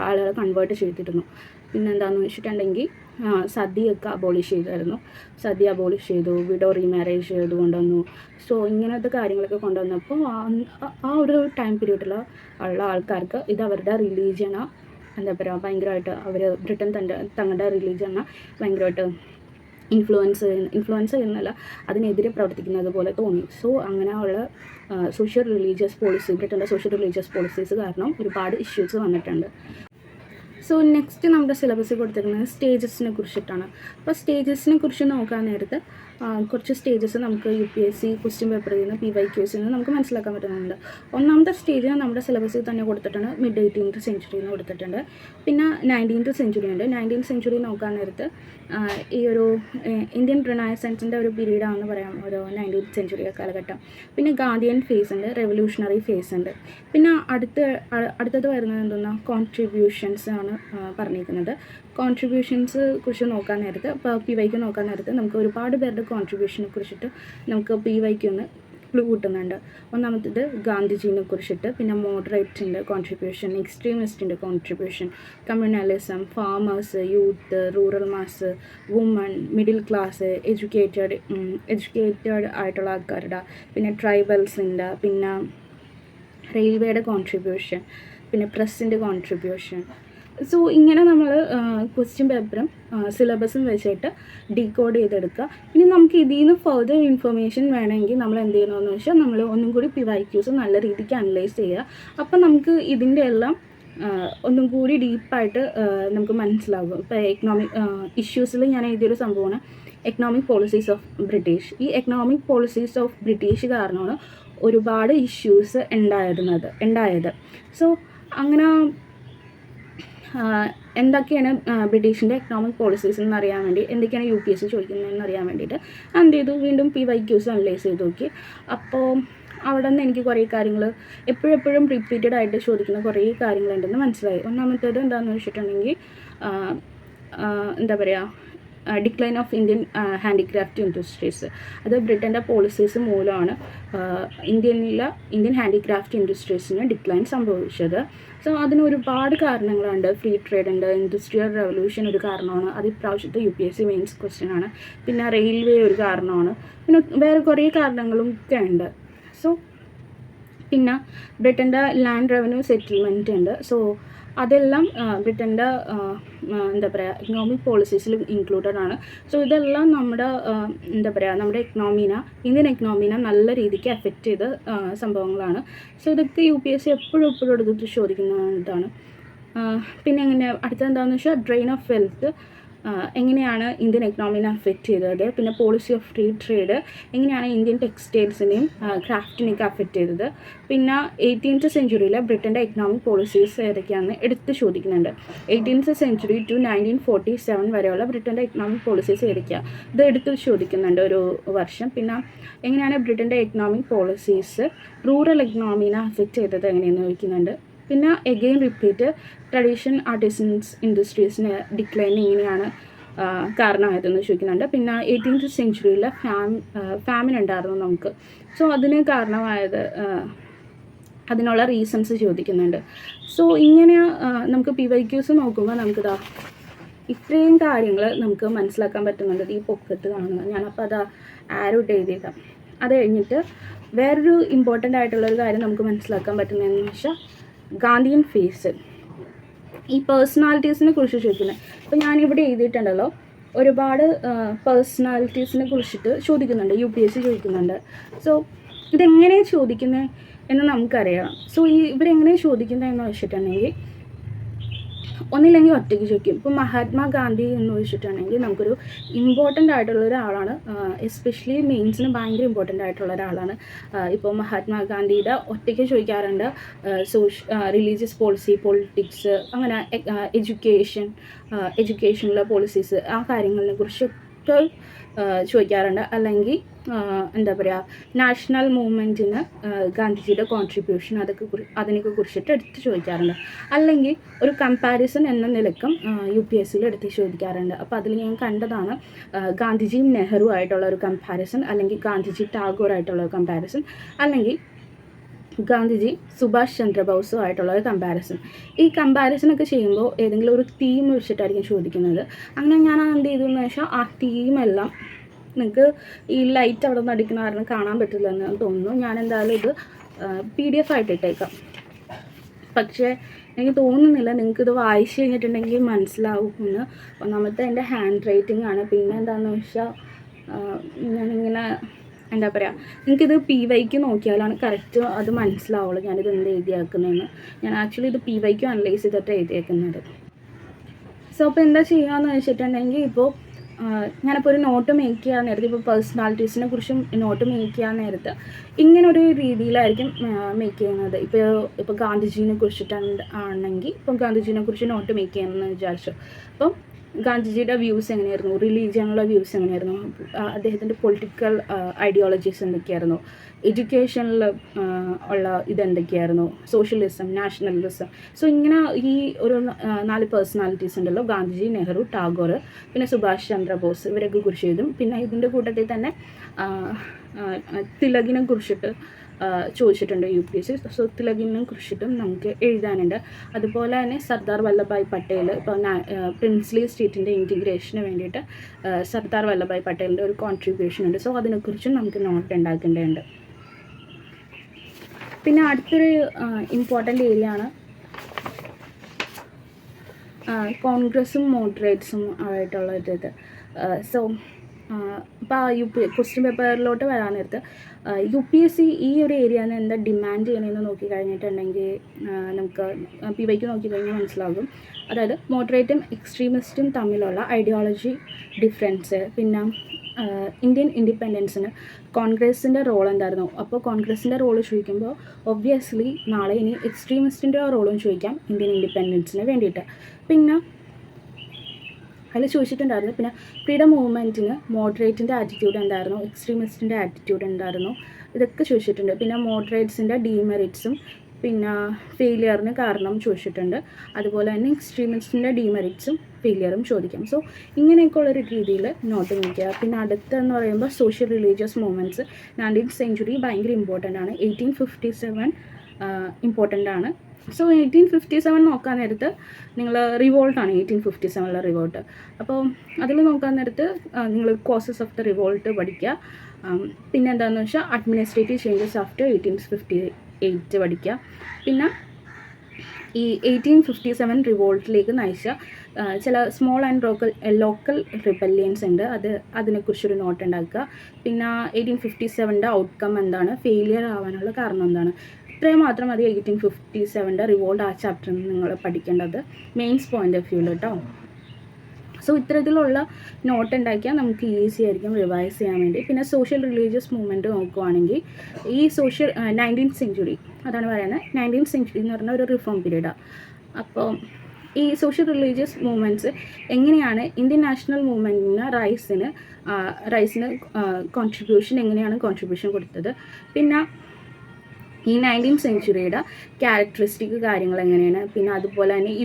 ആളുകളെ കൺവേർട്ട് ചെയ്തിരുന്നു. പിന്നെന്താണെന്ന് വെച്ചിട്ടുണ്ടെങ്കിൽ സതിയൊക്കെ അബോളിഷ് ചെയ്തായിരുന്നു. സതി അബോളിഷ് ചെയ്തു, വിഡോ റീമാരേജ് ചെയ്ത് കൊണ്ടുവന്നു. സോ ഇങ്ങനത്തെ കാര്യങ്ങളൊക്കെ കൊണ്ടുവന്നപ്പോൾ ആ ഒരു ടൈം പീരീഡിൽ ഉള്ള ആൾക്കാർക്ക് ഇത് അവരുടെ റിലീജിയനാണ്, എന്താ പറയുക, ഭയങ്കരമായിട്ട് അവർ ബ്രിട്ടൻ തങ്ങളുടെ റിലീജിയനെ ഭയങ്കരമായിട്ട് ഇൻഫ്ലുവൻസ് ചെയ്യുന്നല്ല, അതിനെതിരെ പ്രവർത്തിക്കുന്നത് പോലെ തോന്നി. സോ അങ്ങനെയുള്ള സോഷ്യൽ റിലീജിയസ് പോളിസി, ബ്രിട്ടൻ്റെ സോഷ്യൽ റിലീജിയസ് പോളിസീസ് കാരണം ഒരുപാട് ഇഷ്യൂസ് വന്നിട്ടുണ്ട്. സോ നെക്സ്റ്റ് നമ്മുടെ സിലബസിൽ കൊടുത്തിരിക്കുന്നത് സ്റ്റേജസിനെ കുറിച്ചിട്ടാണ്. അപ്പോൾ സ്റ്റേജസിനെ കുറിച്ച് നോക്കാൻ നേരത്ത് കുറച്ച് സ്റ്റേജസ് നമുക്ക് UPSC ക്വസ്റ്റ്യൻ പേപ്പറിൽ നിന്ന് PYQs നിന്ന് നമുക്ക് മനസ്സിലാക്കാൻ പറ്റുന്നുണ്ട്. ഒന്നാമത്തെ സ്റ്റേജ് നമ്മുടെ സിലബസിൽ തന്നെ കൊടുത്തിട്ടുണ്ട്, മിഡ് 18th സെഞ്ച്വറി എന്ന് കൊടുത്തിട്ടുണ്ട്. പിന്നെ 19th സെഞ്ച്വറി ഉണ്ട്. 19th സെഞ്ച്വറി നോക്കാൻ നേരത്ത് ഈ ഒരു ഇന്ത്യൻ റിനൈസൻസിൻ്റെ ഒരു പീരീഡാണെന്ന് പറയാം, ഒരു 19th സെഞ്ച്വറി കാലഘട്ടം. പിന്നെ ഗാന്ധിയൻ ഫേസ് ഉണ്ട്, റെവല്യൂഷണറി ഫേസ് ഉണ്ട്. പിന്നെ അടുത്തത് വരുന്നത് എന്തെന്നാ, കോൺട്രിബ്യൂഷൻസ് ആണ് പറഞ്ഞിരിക്കുന്നത്. കോൺട്രിബ്യൂഷൻസ് കുറിച്ച് നോക്കാൻ നേരത്ത്, ഇപ്പോൾ PYQ നോക്കാൻ നേരത്ത് നമുക്ക് ഒരുപാട് പേരുടെ കോൺട്രിബ്യൂഷനെ കുറിച്ചിട്ട് നമുക്ക് PYQ ഒന്ന് ക്ലൂ കിട്ടുന്നുണ്ട്. ഒന്നാമത്തേത് ഗാന്ധിജീനെ കുറിച്ചിട്ട്, പിന്നെ മോഡറേറ്റിൻ്റെ കോൺട്രിബ്യൂഷൻ, എക്സ്ട്രീമിസ്റ്റിൻ്റെ contribution, communalism, farmers, youth, rural mass, woman, middle class, educated ആയിട്ടുള്ള ആൾക്കാരുടെ, പിന്നെ ട്രൈബൽസിൻ്റെ, പിന്നെ റെയിൽവേയുടെ കോൺട്രിബ്യൂഷൻ, പിന്നെ പ്രസ്സിൻ്റെ കോൺട്രിബ്യൂഷൻ. സോ ഇങ്ങനെ നമ്മൾ ക്വസ്റ്റ്യൻ പേപ്പറും സിലബസും വെച്ചിട്ട് ഡീകോഡ് ചെയ്തെടുക്കുക. ഇനി നമുക്ക് ഇതിൽ നിന്ന് ഫർദർ ഇൻഫർമേഷൻ വേണമെങ്കിൽ നമ്മൾ എന്ത് ചെയ്യണമെന്ന് വെച്ചാൽ നമ്മൾ ഒന്നും കൂടി PYQs നല്ല രീതിക്ക് അനലൈസ് ചെയ്യുക. അപ്പം നമുക്ക് ഇതിൻ്റെ എല്ലാം ഒന്നും കൂടി ഡീപ്പായിട്ട് നമുക്ക് മനസ്സിലാകും. ഇപ്പോൾ എക്കണോമിക് ഇഷ്യൂസിൽ ഞാൻ എഴുതിയൊരു സംഭവമാണ് എക്കണോമിക് പോളിസീസ് ഓഫ് ബ്രിട്ടീഷ്. ഈ എക്കണോമിക് പോളിസീസ് ഓഫ് ബ്രിട്ടീഷ് കാരണമാണ് ഒരുപാട് ഇഷ്യൂസ് ഉണ്ടായത്. സോ അങ്ങനെ എന്തൊക്കെയാണ് ബ്രിട്ടീഷിൻ്റെ എക്കണോമിക് പോളിസീസ് എന്നറിയാൻ വേണ്ടി, എന്തൊക്കെയാണ് UPSC ചോദിക്കുന്നതെന്ന് അറിയാൻ വേണ്ടിയിട്ട് എന്ത് ചെയ്തു, വീണ്ടും PYQs അനലൈസ് ചെയ്ത് നോക്കി. അപ്പോൾ അവിടെ നിന്ന് എനിക്ക് കുറേ കാര്യങ്ങൾ എപ്പോഴും റിപ്പീറ്റഡ് ആയിട്ട് ചോദിക്കുന്ന കുറേ കാര്യങ്ങളുണ്ടെന്ന് മനസ്സിലായി. ഒന്നാമത്തേത് എന്താണെന്ന് വെച്ചിട്ടുണ്ടെങ്കിൽ എന്താ പറയുക, decline of Indian handicraft industries. അത് ബ്രിട്ടൻ്റെ പോളിസീസ് മൂലമാണ് ഇന്ത്യൻ ഹാൻഡിക്രാഫ്റ്റ് ഇൻഡസ്ട്രീസിന് ഡിക്ലൈൻ സംഭവിച്ചത്. സോ അതിന് ഒരുപാട് കാരണങ്ങളുണ്ട്. ഫ്രീ ട്രേഡ് ഉണ്ട്, ഇൻഡസ്ട്രിയൽ റെവല്യൂഷൻ ഒരു കാരണമാണ്, അത് ഇപ്രാവശ്യത്തെ UPSC മെയിൻസ് ക്വസ്റ്റ്യൻ ആണ്. പിന്നെ റെയിൽവേ ഒരു കാരണമാണ്, പിന്നെ വേറെ കുറേ കാരണങ്ങളും ഒക്കെ ഉണ്ട്. സോ പിന്നെ ബ്രിട്ടൻ്റെ ലാൻഡ് റവന്യൂ സെറ്റിൽമെൻറ്റ് ഉണ്ട്. സോ അതെല്ലാം ബ്രിട്ടൻ്റെ എന്താ പറയുക എക്കണോമിക് പോളിസീസിൽ ഇൻക്ലൂഡഡ് ആണ്. സോ ഇതെല്ലാം നമ്മുടെ എന്താ പറയുക നമ്മുടെ ഇന്ത്യൻ എക്കണോമീനെ നല്ല രീതിക്ക് എഫക്റ്റ് ചെയ്ത സംഭവങ്ങളാണ്. സോ ഇതൊക്കെ UPSC എപ്പോഴും എടുത്തിട്ട് ചോദിക്കുന്നതാണ്. പിന്നെ അടുത്തത് എന്താണെന്ന് വെച്ചാൽ ഡ്രെയിൻ ഓഫ് വെൽത്ത് എങ്ങനെയാണ് ഇന്ത്യൻ എക്കണോമിനെ അഫക്റ്റ് ചെയ്തത്. പിന്നെ പോളിസി ഓഫ് ഫ്രീ ട്രേഡ് എങ്ങനെയാണ് ഇന്ത്യൻ ടെക്സ്റ്റൈൽസിനെയും ക്രാഫ്റ്റിനെയൊക്കെ അഫക്റ്റ് ചെയ്തത്. പിന്നെ 18th സെഞ്ച്വറിയിലെ ബ്രിട്ടൻ്റെ എക്കണോമിക് പോളിസീസ് ഏതൊക്കെയാണെന്ന് എടുത്ത് ചോദിക്കുന്നുണ്ട്. 18th സെഞ്ച്വറി ടു 1947 വരെയുള്ള ബ്രിട്ടൻ്റെ എക്കണോമിക് പോളിസീസ് ഏതൊക്കെയാണ്, ഇത് എടുത്ത് ചോദിക്കുന്നുണ്ട് ഒരു വർഷം. പിന്നെ എങ്ങനെയാണ് ബ്രിട്ടൻ്റെ എക്കണോമിക് പോളിസീസ് റൂറൽ എക്കണോമീനെ അഫക്റ്റ് ചെയ്തത് എങ്ങനെയെന്ന് ചോദിക്കുന്നുണ്ട്. പിന്നെ എഗെയിൻ റിപ്പീറ്റ് ട്രഡീഷൻ ആർട്ടിസൻസ് ഇൻഡസ്ട്രീസിന് ഡിക്ലൈൻ എങ്ങനെയാണ് കാരണമായതെന്ന് ചോദിക്കുന്നുണ്ട്. പിന്നെ 18th സെഞ്ച്വറിയിൽ ഫാമിൻ ഉണ്ടായിരുന്നു നമുക്ക്. സോ അതിന് കാരണമായത് അതിനുള്ള റീസൺസ് ചോദിക്കുന്നുണ്ട്. സോ ഇങ്ങനെ നമുക്ക് PYQs നോക്കുമ്പോൾ നമുക്കിതാ ഇത്രയും കാര്യങ്ങൾ നമുക്ക് മനസ്സിലാക്കാൻ പറ്റുന്നുണ്ട്. ഈ പൊക്കത്ത് കാണുന്നത് ഞാനപ്പോൾ അത് ആരോ ഇട്ട് എഴുതിയേക്കാം. അത് കഴിഞ്ഞിട്ട് വേറൊരു ഇമ്പോർട്ടൻ്റ് ആയിട്ടുള്ളൊരു കാര്യം നമുക്ക് മനസ്സിലാക്കാൻ പറ്റുന്നതെന്ന് വെച്ചാൽ ഗാന്ധിയൻ ഫേസ്, ഈ പേഴ്സണാലിറ്റീസിനെ കുറിച്ച് ചോദിക്കുന്നത്. ഇപ്പോൾ ഞാനിവിടെ എഴുതിയിട്ടുണ്ടല്ലോ, ഒരുപാട് പേഴ്സണാലിറ്റീസിനെ കുറിച്ചിട്ട് ചോദിക്കുന്നുണ്ട്, UPSC ചോദിക്കുന്നുണ്ട്. സോ ഇതെങ്ങനെയാണ് ചോദിക്കുന്നത് എന്ന് നമുക്കറിയാം. സോ ഇവരെങ്ങനെയാണ് ചോദിക്കുന്നത് എന്ന് വെച്ചിട്ടുണ്ടെങ്കിൽ ഒന്നില്ലെങ്കിൽ ഒറ്റയ്ക്ക് ചോദിക്കും. ഇപ്പോൾ മഹാത്മാഗാന്ധി എന്ന് വെച്ചിട്ടുണ്ടെങ്കിൽ നമുക്കൊരു ഇമ്പോർട്ടൻ്റ് ആയിട്ടുള്ള ഒരാളാണ്, എസ്പെഷ്യലി മെയിൻസിന് ഭയങ്കര ഇമ്പോർട്ടൻ്റ് ആയിട്ടുള്ള ഒരാളാണ്. ഇപ്പോൾ മഹാത്മാഗാന്ധിയുടെ ഒറ്റയ്ക്ക് ചോദിക്കാറുണ്ട്. റിലീജിയസ് പോളിസി, പൊളിറ്റിക്സ്, അങ്ങനെ എഡ്യൂക്കേഷനിലെ പോളിസീസ്, ആ കാര്യങ്ങളെ കുറിച്ചൊക്കെ ചോദിക്കാറുണ്ട്. അല്ലെങ്കിൽ എന്താ പറയുക നാഷണൽ മൂവ്മെൻറ്റിന് ഗാന്ധിജിയുടെ കോൺട്രിബ്യൂഷൻ അതിനൊക്കെ കുറിച്ചിട്ട് എടുത്ത് ചോദിക്കാറുണ്ട്. അല്ലെങ്കിൽ ഒരു കമ്പാരിസൺ എന്ന നിലക്കും UPSCയിൽ എടുത്ത് ചോദിക്കാറുണ്ട്. അപ്പോൾ അതിൽ ഞാൻ കണ്ടതാണ് ഗാന്ധിജിയും നെഹ്റു ആയിട്ടുള്ള ഒരു കമ്പാരിസൺ, അല്ലെങ്കിൽ ഗാന്ധിജി ടാഗോർ ആയിട്ടുള്ള ഒരു കമ്പാരിസൺ, അല്ലെങ്കിൽ ഗാന്ധിജി സുഭാഷ് ചന്ദ്രബോസും ആയിട്ടുള്ള ഒരു കമ്പാരിസൺ. ഈ കമ്പാരിസണൊക്കെ ചെയ്യുമ്പോൾ ഏതെങ്കിലും ഒരു തീം വെച്ചിട്ടായിരിക്കും ചോദിക്കുന്നത്. അങ്ങനെ ഞാൻ എന്ത് ചെയ്തു എന്ന് വെച്ചാൽ ആ തീമെല്ലാം നിങ്ങൾക്ക് ഈ ലൈറ്റ് അവിടെ നിന്ന് അടിക്കുന്ന കാരണം കാണാൻ പറ്റില്ലെന്ന് തോന്നുന്നു. ഞാൻ എന്തായാലും ഇത് PDF ആയിട്ട് ഇട്ടേക്കാം. പക്ഷേ എനിക്ക് തോന്നുന്നില്ല നിങ്ങൾക്കിത് വായിച്ചു കഴിഞ്ഞിട്ടുണ്ടെങ്കിൽ മനസ്സിലാവുമെന്ന്. ഒന്നാമത്തെ എൻ്റെ ഹാൻഡ് റൈറ്റിംഗ് ആണ്. പിന്നെ എന്താണെന്ന് വെച്ചാൽ ഞാനിങ്ങനെ എന്താ പറയുക, നിങ്ങൾക്കിത് PYക്ക് നോക്കിയാലാണ് കറക്റ്റ് അത് മനസ്സിലാവുള്ളൂ ഞാനിത് എന്ത് എഴുതിയാക്കുന്നതെന്ന്. ഞാൻ ആക്ച്വലി ഇത് PYക്ക് അനലൈസ് ചെയ്തിട്ട് എഴുതിയേക്കുന്നത്. സോ അപ്പോൾ എന്താ ചെയ്യുകയെന്ന് വെച്ചിട്ടുണ്ടെങ്കിൽ, ഇപ്പോൾ ഞാനിപ്പോൾ ഒരു നോട്ട് മേക്ക് ചെയ്യാൻ നേരത്ത്, ഇപ്പോൾ പേഴ്സണാലിറ്റീസിനെ കുറിച്ചും നോട്ട് മേക്ക് ചെയ്യാൻ നേരത്ത് ഇങ്ങനൊരു രീതിയിലായിരിക്കും മേക്ക് ചെയ്യുന്നത്. ഇപ്പോൾ ഗാന്ധിജീനെ കുറിച്ചിട്ടാണെങ്കിൽ ഇപ്പോൾ ഗാന്ധിജീനെ കുറിച്ച് നോട്ട് മേക്ക് ചെയ്യണമെന്ന് വിചാരിച്ചു. അപ്പം ഗാന്ധിജിയുടെ വ്യൂസ് എങ്ങനെയായിരുന്നു, റിലീജിയനുള്ള വ്യൂസ് എങ്ങനെയായിരുന്നു, അദ്ദേഹത്തിൻ്റെ പൊളിറ്റിക്കൽ ഐഡിയോളജീസ് എന്തൊക്കെയായിരുന്നു, എഡ്യൂക്കേഷനിൽ ഉള്ള ഇതെന്തൊക്കെയായിരുന്നു, സോഷ്യലിസം, നാഷണലിസം. സോ ഇങ്ങനെ ഈ ഒരു 4 പേഴ്സണാലിറ്റീസ് ഉണ്ടല്ലോ, ഗാന്ധിജി, നെഹ്റു, ടാഗോർ, പിന്നെ സുഭാഷ് ചന്ദ്രബോസ്, ഇവരൊക്കെ കുറിച്ച് എഴുതും. പിന്നെ ഇതിൻ്റെ കൂട്ടത്തിൽ തന്നെ തിലകിനെ കുറിച്ചിട്ട് ചോദിച്ചിട്ടുണ്ട് UPSC. സോ തിലകിനെ കുറിച്ചിട്ടും നമുക്ക് എഴുതാനുണ്ട്. അതുപോലെ തന്നെ സർദാർ വല്ലഭായ് പട്ടേൽ, ഇപ്പോൾ പ്രിൻസ്ലി സ്റ്റേറ്റിൻ്റെ ഇൻറ്റിഗ്രേഷന് വേണ്ടിയിട്ട് സർദാർ വല്ലഭായ് പട്ടേലിൻ്റെ ഒരു കോൺട്രിബ്യൂഷൻ ഉണ്ട്. സോ അതിനെക്കുറിച്ചും നമുക്ക് നോട്ട് ഉണ്ടാക്കേണ്ടതുണ്ട്. പിന്നെ അടുത്തൊരു ഇമ്പോർട്ടൻ്റ് ഏരിയ ആണ് കോൺഗ്രസും മോഡറേറ്റ്സും ആയിട്ടുള്ള ഇത്. സോ ഇപ്പോൾ ക്വസ്റ്റ്യൻ പേപ്പറിലോട്ട് വരാൻ നേരത്ത് UPSC ഈ ഒരു ഏരിയയിൽ നിന്ന് എന്താ ഡിമാൻഡ് ചെയ്യണമെന്ന് നോക്കിക്കഴിഞ്ഞിട്ടുണ്ടെങ്കിൽ നമുക്ക് PYക്ക് നോക്കിക്കഴിഞ്ഞാൽ മനസ്സിലാകും. അതായത് മോഡറേറ്റും എക്സ്ട്രീമിസ്റ്റും തമ്മിലുള്ള ഐഡിയോളജി ഡിഫറൻസ്, പിന്നെ ഇന്ത്യൻ ഇൻഡിപെൻഡൻസിന് കോൺഗ്രസിൻ്റെ റോൾ എന്തായിരുന്നു. അപ്പോൾ കോൺഗ്രസിൻ്റെ റോൾ ചോദിക്കുമ്പോൾ ഒബ്വിയസ്ലി നാളെ ഇനി എക്സ്ട്രീമിസ്റ്റിൻ്റെ റോളും ചോദിക്കാം ഇന്ത്യൻ ഇൻഡിപെൻഡൻസിന് വേണ്ടിയിട്ട്. പിന്നെ അതിൽ ചോദിച്ചിട്ടുണ്ടായിരുന്നു പിന്നെ ഫ്രീഡം മൂവ്മെൻറ്റിന് മോഡറേറ്റിൻ്റെ ആറ്റിറ്റ്യൂഡ് എന്തായിരുന്നു, എക്സ്ട്രീമിസ്റ്റിൻ്റെ ആറ്റിറ്റ്യൂഡ് എന്തായിരുന്നു, ഇതൊക്കെ ചോദിച്ചിട്ടുണ്ട്. പിന്നെ മോഡറേറ്റ്സിൻ്റെ ഡീമെറിറ്റ്സും പിന്നെ ഫെയിലിയറിന് കാരണം ചോദിച്ചിട്ടുണ്ട്. അതുപോലെ തന്നെ എക്സ്ട്രീമിസ്റ്റിൻ്റെ ഡീമെറിറ്റ്സും ഫെയിലിയറും ചോദിക്കാം. സോ ഇങ്ങനെയൊക്കെ ഉള്ളൊരു രീതിയിൽ നോട്ട് വയ്ക്കുക. പിന്നെ അടുത്തെന്ന് പറയുമ്പോൾ social religious movements 19th century ഭയങ്കര ഇമ്പോർട്ടൻ്റ് ആണ്. 1857 ഇമ്പോർട്ടൻ്റ് ആണ്. സോ 1857 നോക്കാൻ നേരത്ത് നിങ്ങൾ റിവോൾട്ടാണ് 1857 റിവോൾട്ട്. അപ്പോൾ അതിൽ നോക്കാൻ നേരത്ത് നിങ്ങൾ കോസസ് ഓഫ് ദ റിവോൾട്ട് പഠിക്കുക. പിന്നെ എന്താണെന്ന് വെച്ചാൽ അഡ്മിനിസ്ട്രേറ്റീവ് ചേഞ്ചസ് ആഫ്റ്റർ 1858 പഠിക്കുക. പിന്നെ ഈ 1857 റിവോൾട്ടിലേക്ക് നയിച്ച ചില സ്മോൾ ആൻഡ് ലോക്കൽ റിബല്യൻസ് ഉണ്ട്, അതിനെക്കുറിച്ചൊരു നോട്ട് ഉണ്ടാക്കുക. പിന്നെ 1857 ഔട്ട്കം എന്താണ്, ഫെയിലിയർ ആവാനുള്ള കാരണം എന്താണ്, ഇത്രയും മാത്രം മതി 1857 റിവോൾട്ട് ആ ചാപ്റ്ററിൽ നിന്ന് നിങ്ങൾ പഠിക്കേണ്ടത് മെയിൻസ് പോയിൻ്റ് ഓഫ് വ്യൂവിൽ കേട്ടോ. സോ ഇത്തരത്തിലുള്ള നോട്ട് ഉണ്ടാക്കിയാൽ നമുക്ക് ഈസി ആയിരിക്കും റിവൈസ് ചെയ്യാൻ വേണ്ടി. പിന്നെ സോഷ്യൽ റിലീജിയസ് മൂവ്മെൻറ്റ് നോക്കുവാണെങ്കിൽ ഈ 19th സെഞ്ച്വറി അതാണ് പറയുന്നത്. 19th സെഞ്ച്വറി എന്ന് പറഞ്ഞാൽ ഒരു റിഫോം പീരീഡാണ്. അപ്പോൾ ഈ സോഷ്യൽ റിലീജിയസ് മൂവ്മെൻറ്റ്സ് എങ്ങനെയാണ് ഇന്ത്യൻ നാഷണൽ മൂവ്മെൻറ്റിന് റൈസിന് കോൺട്രിബ്യൂഷൻ കൊടുത്തത്, പിന്നെ ഈ 19th സെഞ്ച്വറിയുടെ ക്യാരക്ടറിസ്റ്റിക് കാര്യങ്ങൾ എങ്ങനെയാണ്, പിന്നെ അതുപോലെ തന്നെ ഈ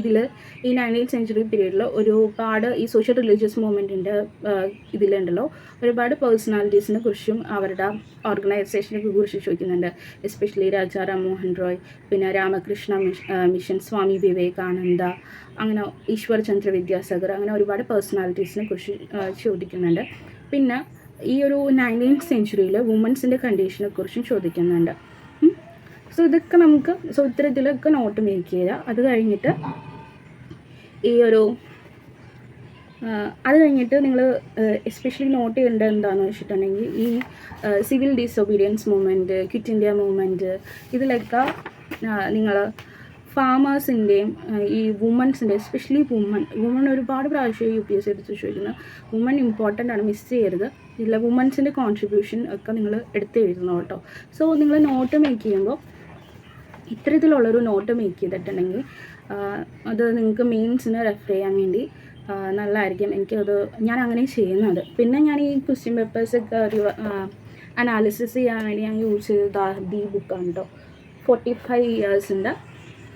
19th സെഞ്ച്വറി പീരീഡിൽ ഒരുപാട് ഈ സോഷ്യൽ റിലീജിയസ് മൂവ്മെൻറ്റിൻ്റെ ഇതിലുണ്ടല്ലോ ഒരുപാട് പേഴ്സണാലിറ്റീസിനെ കുറിച്ചും അവരുടെ ഓർഗനൈസേഷനെ കുറിച്ച് ചോദിക്കുന്നുണ്ട്. എസ്പെഷ്യലി രാജാ റാം മോഹൻ റോയ്, പിന്നെ രാമകൃഷ്ണ മിഷൻ, സ്വാമി വിവേകാനന്ദ, അങ്ങനെ ഈശ്വർ ചന്ദ്ര വിദ്യാസാഗർ, അങ്ങനെ ഒരുപാട് പേഴ്സണാലിറ്റീസിനെ കുറിച്ച് ചോദിക്കുന്നുണ്ട്. പിന്നെ ഈ ഒരു 19th സെഞ്ച്വറിയിൽ വുമൻസിൻ്റെ കണ്ടീഷനെ കുറിച്ചും ചോദിക്കുന്നുണ്ട്. സോ ഇതൊക്കെ നമുക്ക് ഇത്തരത്തിലൊക്കെ നോട്ട് മേക്ക് ചെയ്യുക. അത് കഴിഞ്ഞിട്ട് നിങ്ങൾ എസ്പെഷ്യലി നോട്ട് ചെയ്യേണ്ടത് എന്താണെന്ന് വെച്ചിട്ടുണ്ടെങ്കിൽ ഈ civil disobedience movement, quit India movement, ഇതിലൊക്കെ നിങ്ങൾ ഫാമേഴ്സിൻ്റെയും ഈ വുമൻസിൻ്റെ, എസ്പെഷ്യലി വുമൺ ഒരുപാട് പ്രാവശ്യം UPSC എടുത്ത് ചോദിക്കുന്നത്. വുമൺ ഇമ്പോർട്ടൻ്റ് ആണ്, മിസ് ചെയ്യരുത്. ഇതിൽ വുമൻസിൻ്റെ കോൺട്രിബ്യൂഷൻ ഒക്കെ നിങ്ങൾ എടുത്ത് എഴുതണം കേട്ടോ. സോ നിങ്ങൾ നോട്ട് മേക്ക് ചെയ്യുമ്പോൾ ഇത്തരത്തിലുള്ളൊരു നോട്ട് മേക്ക് ചെയ്തിട്ടുണ്ടെങ്കിൽ അത് നിങ്ങൾക്ക് മെയിൻസിന് റെഫർ ചെയ്യാൻ വേണ്ടി നല്ലതായിരിക്കും. ഞാൻ അങ്ങനെ ചെയ്യുന്നത്. പിന്നെ ഞാൻ ഈ ക്വസ്റ്റ്യൻ പേപ്പേഴ്സൊക്കെ അനാലിസിസ് ചെയ്യാൻ വേണ്ടി ഞാൻ യൂസ് ചെയ്ത ദി ബുക്കാണ് കേട്ടോ. 45 ഇയേഴ്സിൻ്റെ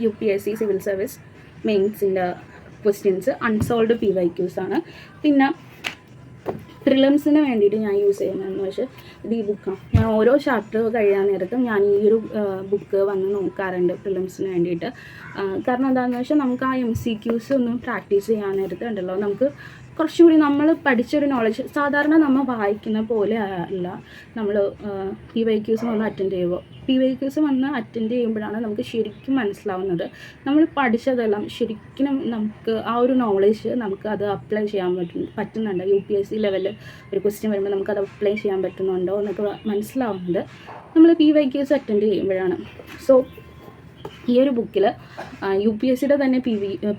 UPSC സിവിൽ സർവീസ് മെയിൻസിൻ്റെ ക്വസ്റ്റ്യൻസ്, അൺസോൾവ്ഡ് PYQs ആണ്. പിന്നെ പ്രിലിംസിന് വേണ്ടിയിട്ട് ഞാൻ യൂസ് ചെയ്യുന്നതെന്ന് വെച്ചാൽ ഇത് ഈ ബുക്കാണ്. ഞാൻ ഓരോ ചാപ്റ്റർ കഴിയാൻ നേരത്തും ഞാൻ ഈ ഒരു ബുക്ക് വന്ന് നോക്കാറുണ്ട് പ്രിലിംസിന് വേണ്ടിയിട്ട്. കാരണം എന്താണെന്ന് വെച്ചാൽ നമുക്ക് ആ MCQs ഒന്നും പ്രാക്ടീസ് ചെയ്യാൻ നേരത്ത് ഉണ്ടല്ലോ, നമുക്ക് കുറച്ചുകൂടി നമ്മൾ പഠിച്ചൊരു നോളജ്, സാധാരണ നമ്മൾ വായിക്കുന്ന പോലെ അല്ല നമ്മൾ PYQs വന്ന് അറ്റൻഡ് ചെയ്യുമ്പോൾ. PYQs വന്ന് അറ്റൻഡ് ചെയ്യുമ്പോഴാണ് നമുക്ക് ശരിക്കും മനസ്സിലാവുന്നത് നമ്മൾ പഠിച്ചതെല്ലാം ശരിക്കും നമുക്ക് ആ ഒരു നോളജ് നമുക്ക് അത് അപ്ലൈ ചെയ്യാൻ പറ്റുന്നുണ്ട്. UPSC ലെവലിൽ ഒരു ക്വസ്റ്റ്യൻ വരുമ്പോൾ നമുക്കത് അപ്ലൈ ചെയ്യാൻ പറ്റുന്നുണ്ടോ എന്നൊക്കെ മനസ്സിലാവുന്നത് നമ്മൾ PYQs അറ്റൻഡ് ചെയ്യുമ്പോഴാണ്. സോ ഈ ഒരു ബുക്കിൽ UPSCയുടെ തന്നെ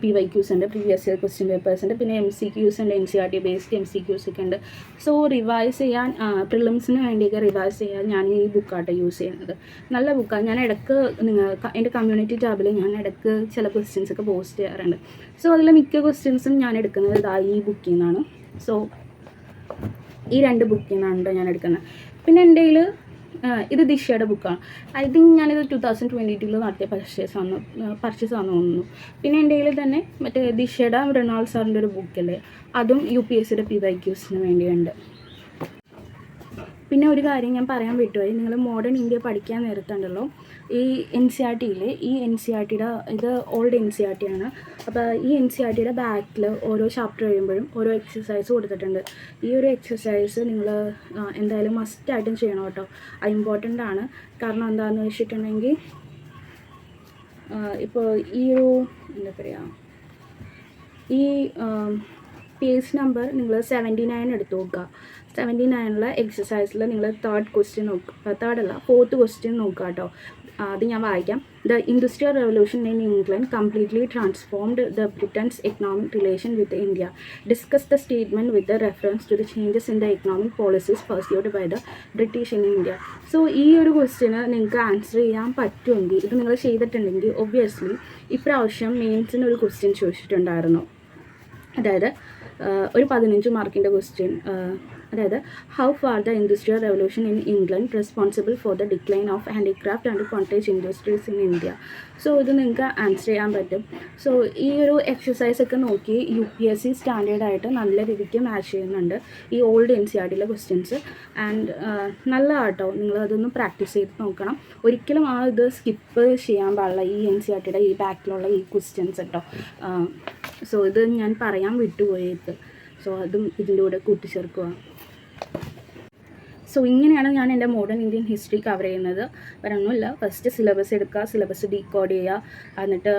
PYQs ഉണ്ട്, പ്രീവിയസ് ഇയർ ക്വസ്റ്റ്യൻ പേപ്പേഴ്സ് ഉണ്ട്, പിന്നെ MCQs ഉണ്ട്, NCERT ബേസ്ഡ് MCQs ഒക്കെ ഉണ്ട്. സോ റിവൈസ് ചെയ്യാൻ, പ്രിലിംസിന് വേണ്ടിയൊക്കെ റിവൈസ് ചെയ്യാൻ ഞാൻ ഈ ബുക്കായിട്ട് യൂസ് ചെയ്യുന്നത്. നല്ല ബുക്കാണ്. ഞാൻ ഇടയ്ക്ക് എൻ്റെ കമ്മ്യൂണിറ്റി ടാബിൽ ഞാൻ ഇടയ്ക്ക് ചില ക്വസ്റ്റ്യൻസ് ഒക്കെ പോസ്റ്റ് ചെയ്യാറുണ്ട്. സോ അതിൽ മിക്ക ക്വസ്റ്റ്യൻസും ഞാൻ എടുക്കുന്നത് ഈ ബുക്കിൽ നിന്നാണ്. സോ ഈ 2 ബുക്കിൽ നിന്നാണ് ഞാൻ എടുക്കുന്നത്. പിന്നെ എൻ്റെ കയ്യിൽ ഇത് ദിശയുടെ ബുക്കാണ്. ഐ തിങ്ക് ഞാനിത് 2022 നടത്തിയ പർച്ചേസ് ആണെന്ന് തോന്നുന്നു. പിന്നെ എൻ്റെ കയ്യിൽ തന്നെ മറ്റേ ദിശയുടെ മൃണാൾ സാറിൻ്റെ ഒരു ബുക്കല്ലേ, അതും UPSCയുടെ PYQsന് വേണ്ടിയുണ്ട്. പിന്നെ ഒരു കാര്യം ഞാൻ പറയാൻ വിട്ടുപോയി, നിങ്ങൾ മോഡേൺ ഇന്ത്യ പഠിക്കാൻ നേരത്തുണ്ടല്ലോ, ഈ NCERTയിലെ NCERTയുടെ ഇത് ഓൾഡ് NCERT ആണ്. അപ്പോൾ ഈ NCERTയുടെ ബാക്കിൽ ഓരോ ചാപ്റ്റർ കഴിയുമ്പോഴും ഓരോ എക്സസൈസ് കൊടുത്തിട്ടുണ്ട്. ഈ ഒരു എക്സസൈസ് നിങ്ങൾ എന്തായാലും മസ്റ്റായിട്ടും ചെയ്യണം കേട്ടോ. അത് ഇമ്പോർട്ടൻ്റ് ആണ്. കാരണം എന്താണെന്ന് വെച്ചിട്ടുണ്ടെങ്കിൽ ഇപ്പോൾ ഈ ഒരു എന്താ പറയുക, ഈ പേജ് നമ്പർ നിങ്ങൾ 79 എടുത്ത് നോക്കുക. 79 എക്സസൈസിൽ നിങ്ങൾ 3rd ക്വസ്റ്റ്യൻ നോക്കുക, 4th ക്വസ്റ്റ്യൻ നോക്കുക കേട്ടോ. അത് ഞാൻ വായിക്കാം. The Industrial Revolution in England completely transformed the Britain's economic relation with India. Discuss the statement with the reference to the changes in the economic policies pursued by the British in India. So ഈ ഒരു question നിങ്ങൾക്ക് answer ചെയ്യാൻ പറ്റുമെങ്കിൽ, ഇത് നിങ്ങൾ ചെയ്തിട്ടുണ്ടെങ്കിൽ obviously ഇപ്രാവശ്യം മെയിൻസിന് ഒരു ക്വസ്റ്റ്യൻ ചോദിച്ചിട്ടുണ്ടായിരുന്നു. അതായത് ഒരു 15 മാർക്കിൻ്റെ ക്വസ്റ്റ്യൻ, അതായത് how far the industrial revolution in England responsible for the decline of handicraft and cottage industries in India. So ഇത് നിങ്ങൾക്ക് ആൻസർ ചെയ്യാൻ പറ്റും. സോ ഈ ഒരു എക്സസൈസൊക്കെ നോക്കി UPSC സ്റ്റാൻഡേർഡായിട്ട് നല്ല രീതിക്ക് മാച്ച് ചെയ്യുന്നുണ്ട് ഈ ഓൾഡ് NCERTയിലെ ക്വസ്റ്റ്യൻസ്. ആൻഡ് നല്ലതാട്ടോ, നിങ്ങളതൊന്ന് പ്രാക്ടീസ് ചെയ്ത് നോക്കണം. ഒരിക്കലും ആ ഇത് സ്കിപ്പ് ചെയ്യാൻ പാടില്ല, ഈ NCERTയുടെ ഈ ബാക്കിലുള്ള ഈ ക്വസ്റ്റ്യൻസ് കേട്ടോ. സോ ഇത് ഞാൻ പറയാൻ വിട്ടുപോയത്, സോ അതും ഇതിൻ്റെ കൂടെ കൂട്ടിച്ചേർക്കുക. സോ ഇങ്ങനെയാണ് ഞാൻ എൻ്റെ മോഡേൺ ഇന്ത്യൻ ഹിസ്റ്ററി കവർ ചെയ്യുന്നത്. വേറൊന്നുമില്ല, ഫസ്റ്റ് സിലബസ് എടുക്കുക, സിലബസ് ഡീകോഡ് ചെയ്യുക, എന്നിട്ട്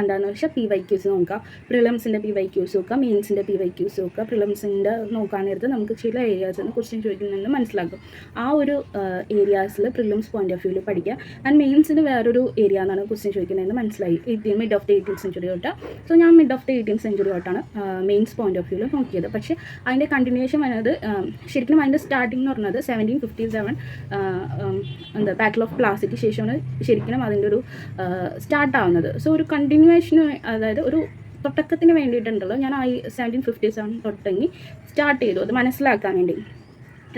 എന്താണെന്ന് വെച്ചാൽ PYQs നോക്കുക, പ്രിലിംസിൻ്റെ PYQs നോക്കുക, മെയിൻസിൻ്റെ PYQs നോക്കുക. പ്രിലിംസിൻ്റെ നോക്കാൻ നേരത്ത് നമുക്ക് ചില ഏരിയാസിൽ നിന്ന് ക്വസ്റ്റ്യൻ ചോദിക്കുന്നതെന്ന് മനസ്സിലാക്കും. ആ ഒരു ഏരിയാസിൽ പ്രിലിംസ് പോയിൻ്റ് ഓഫ് വ്യൂവിൽ പഠിക്കുക. ആൻഡ് മെയിൻസിന് വേറൊരു ഏരിയ എന്നാണ് ക്വസ്റ്റ്യൻ ചോദിക്കുന്നതെന്ന് മനസ്സിലായി, mid of the 18th century തൊട്ട്. സോ ഞാൻ mid of the 18th century തൊട്ടാണ് മെയിൻസ് പോയിൻ്റ് ഓഫ് വ്യൂവിൽ നോക്കിയത്. പക്ഷേ അതിൻ്റെ കണ്ടിന്യൂഷൻ വരുന്നത് ശരിക്കും അതിൻ്റെ സ്റ്റാർട്ടിംഗ് എന്ന് പറഞ്ഞത് 1757 എന്താ ബാറ്റിൽ ഓഫ് പ്ലാസിക്ക് ശേഷമാണ് ശരിക്കും അതിൻ്റെ ഒരു സ്റ്റാർട്ടാവുന്നത്. സോ ഒരു കണ്ടിന്യൂവേഷന്, അതായത് ഒരു തുടക്കത്തിന് വേണ്ടിയിട്ടുണ്ടല്ലോ ഞാൻ ആ 1757 തൊട്ടെങ്കിൽ സ്റ്റാർട്ട് ചെയ്തു, അത് മനസ്സിലാക്കാൻ വേണ്ടി.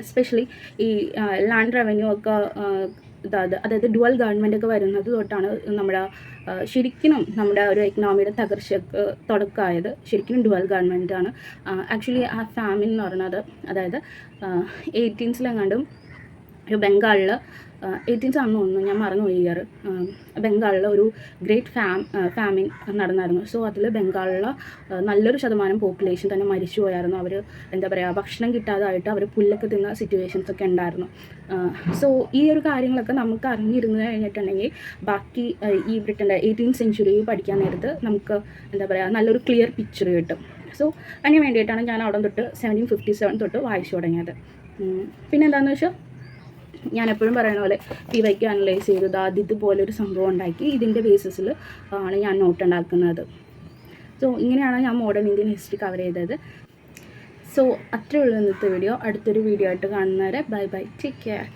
എസ്പെഷ്യലി ഈ ലാൻഡ് റവന്യൂ ഒക്കെ അതായത് ഡുവൽ ഗവൺമെൻറ് ഒക്കെ വരുന്നത് തൊട്ടാണ് ശരിക്കും നമ്മുടെ ഒരു എക്കണോമിയുടെ തകർച്ചക്ക് തുടക്കമായത്. ശരിക്കും ഡുവൽ ഗവൺമെൻറ്റാണ്. ആക്ച്വലി ആ ഫാമിൻ എന്ന് പറയുന്നത്, അതായത് 1800 ഒരു ബംഗാളിൽ 18th ആണെന്ന് തോന്നുന്നു, ഞാൻ മറന്നുപോയി ഇയർ. ബംഗാളിൽ ഒരു ഗ്രേറ്റ് ഫാമിൻ നടന്നായിരുന്നു. സോ അതിൽ ബംഗാളിൽ നല്ലൊരു ശതമാനം പോപ്പുലേഷൻ തന്നെ മരിച്ചു പോയായിരുന്നു. അവർ എന്താ പറയുക, ഭക്ഷണം കിട്ടാതായിട്ട് അവർ പുല്ലൊക്കെ തിന്ന സിറ്റുവേഷൻസ് ഒക്കെ ഉണ്ടായിരുന്നു. സോ ഈ ഒരു കാര്യങ്ങളൊക്കെ നമുക്ക് അറിഞ്ഞിരുന്നു കഴിഞ്ഞിട്ടുണ്ടെങ്കിൽ ബാക്കി ഈ ബ്രിട്ടൻ്റെ 18th century പഠിക്കാൻ നേരത്ത് നമുക്ക് എന്താ പറയുക നല്ലൊരു ക്ലിയർ പിക്ചർ കിട്ടും. സോ അതിന് വേണ്ടിയിട്ടാണ് ഞാൻ അവിടെ തൊട്ട് 1757 തൊട്ട് വായിച്ചു തുടങ്ങിയത്. പിന്നെ എന്താണെന്ന് വെച്ചാൽ ഞാൻ എപ്പോഴും പറയുന്ന പോലെ PYQ അനലൈസ് ചെയ്തത് ഇതുപോലൊരു സംഭവം ഉണ്ടാക്കി ഇതിൻ്റെ ബേസിസിൽ ആണ് ഞാൻ നോട്ട് ഉണ്ടാക്കുന്നത്. സോ ഇങ്ങനെയാണ് ഞാൻ മോഡേൺ ഇന്ത്യൻ ഹിസ്റ്ററി കവർ ചെയ്തത്. സോ അത്രയേ ഉള്ളൂ ഇന്നത്തെ വീഡിയോ. അടുത്തൊരു വീഡിയോ ആയിട്ട് കാണുന്നവരെ ബൈ ബൈ, ടേക്ക് കെയർ.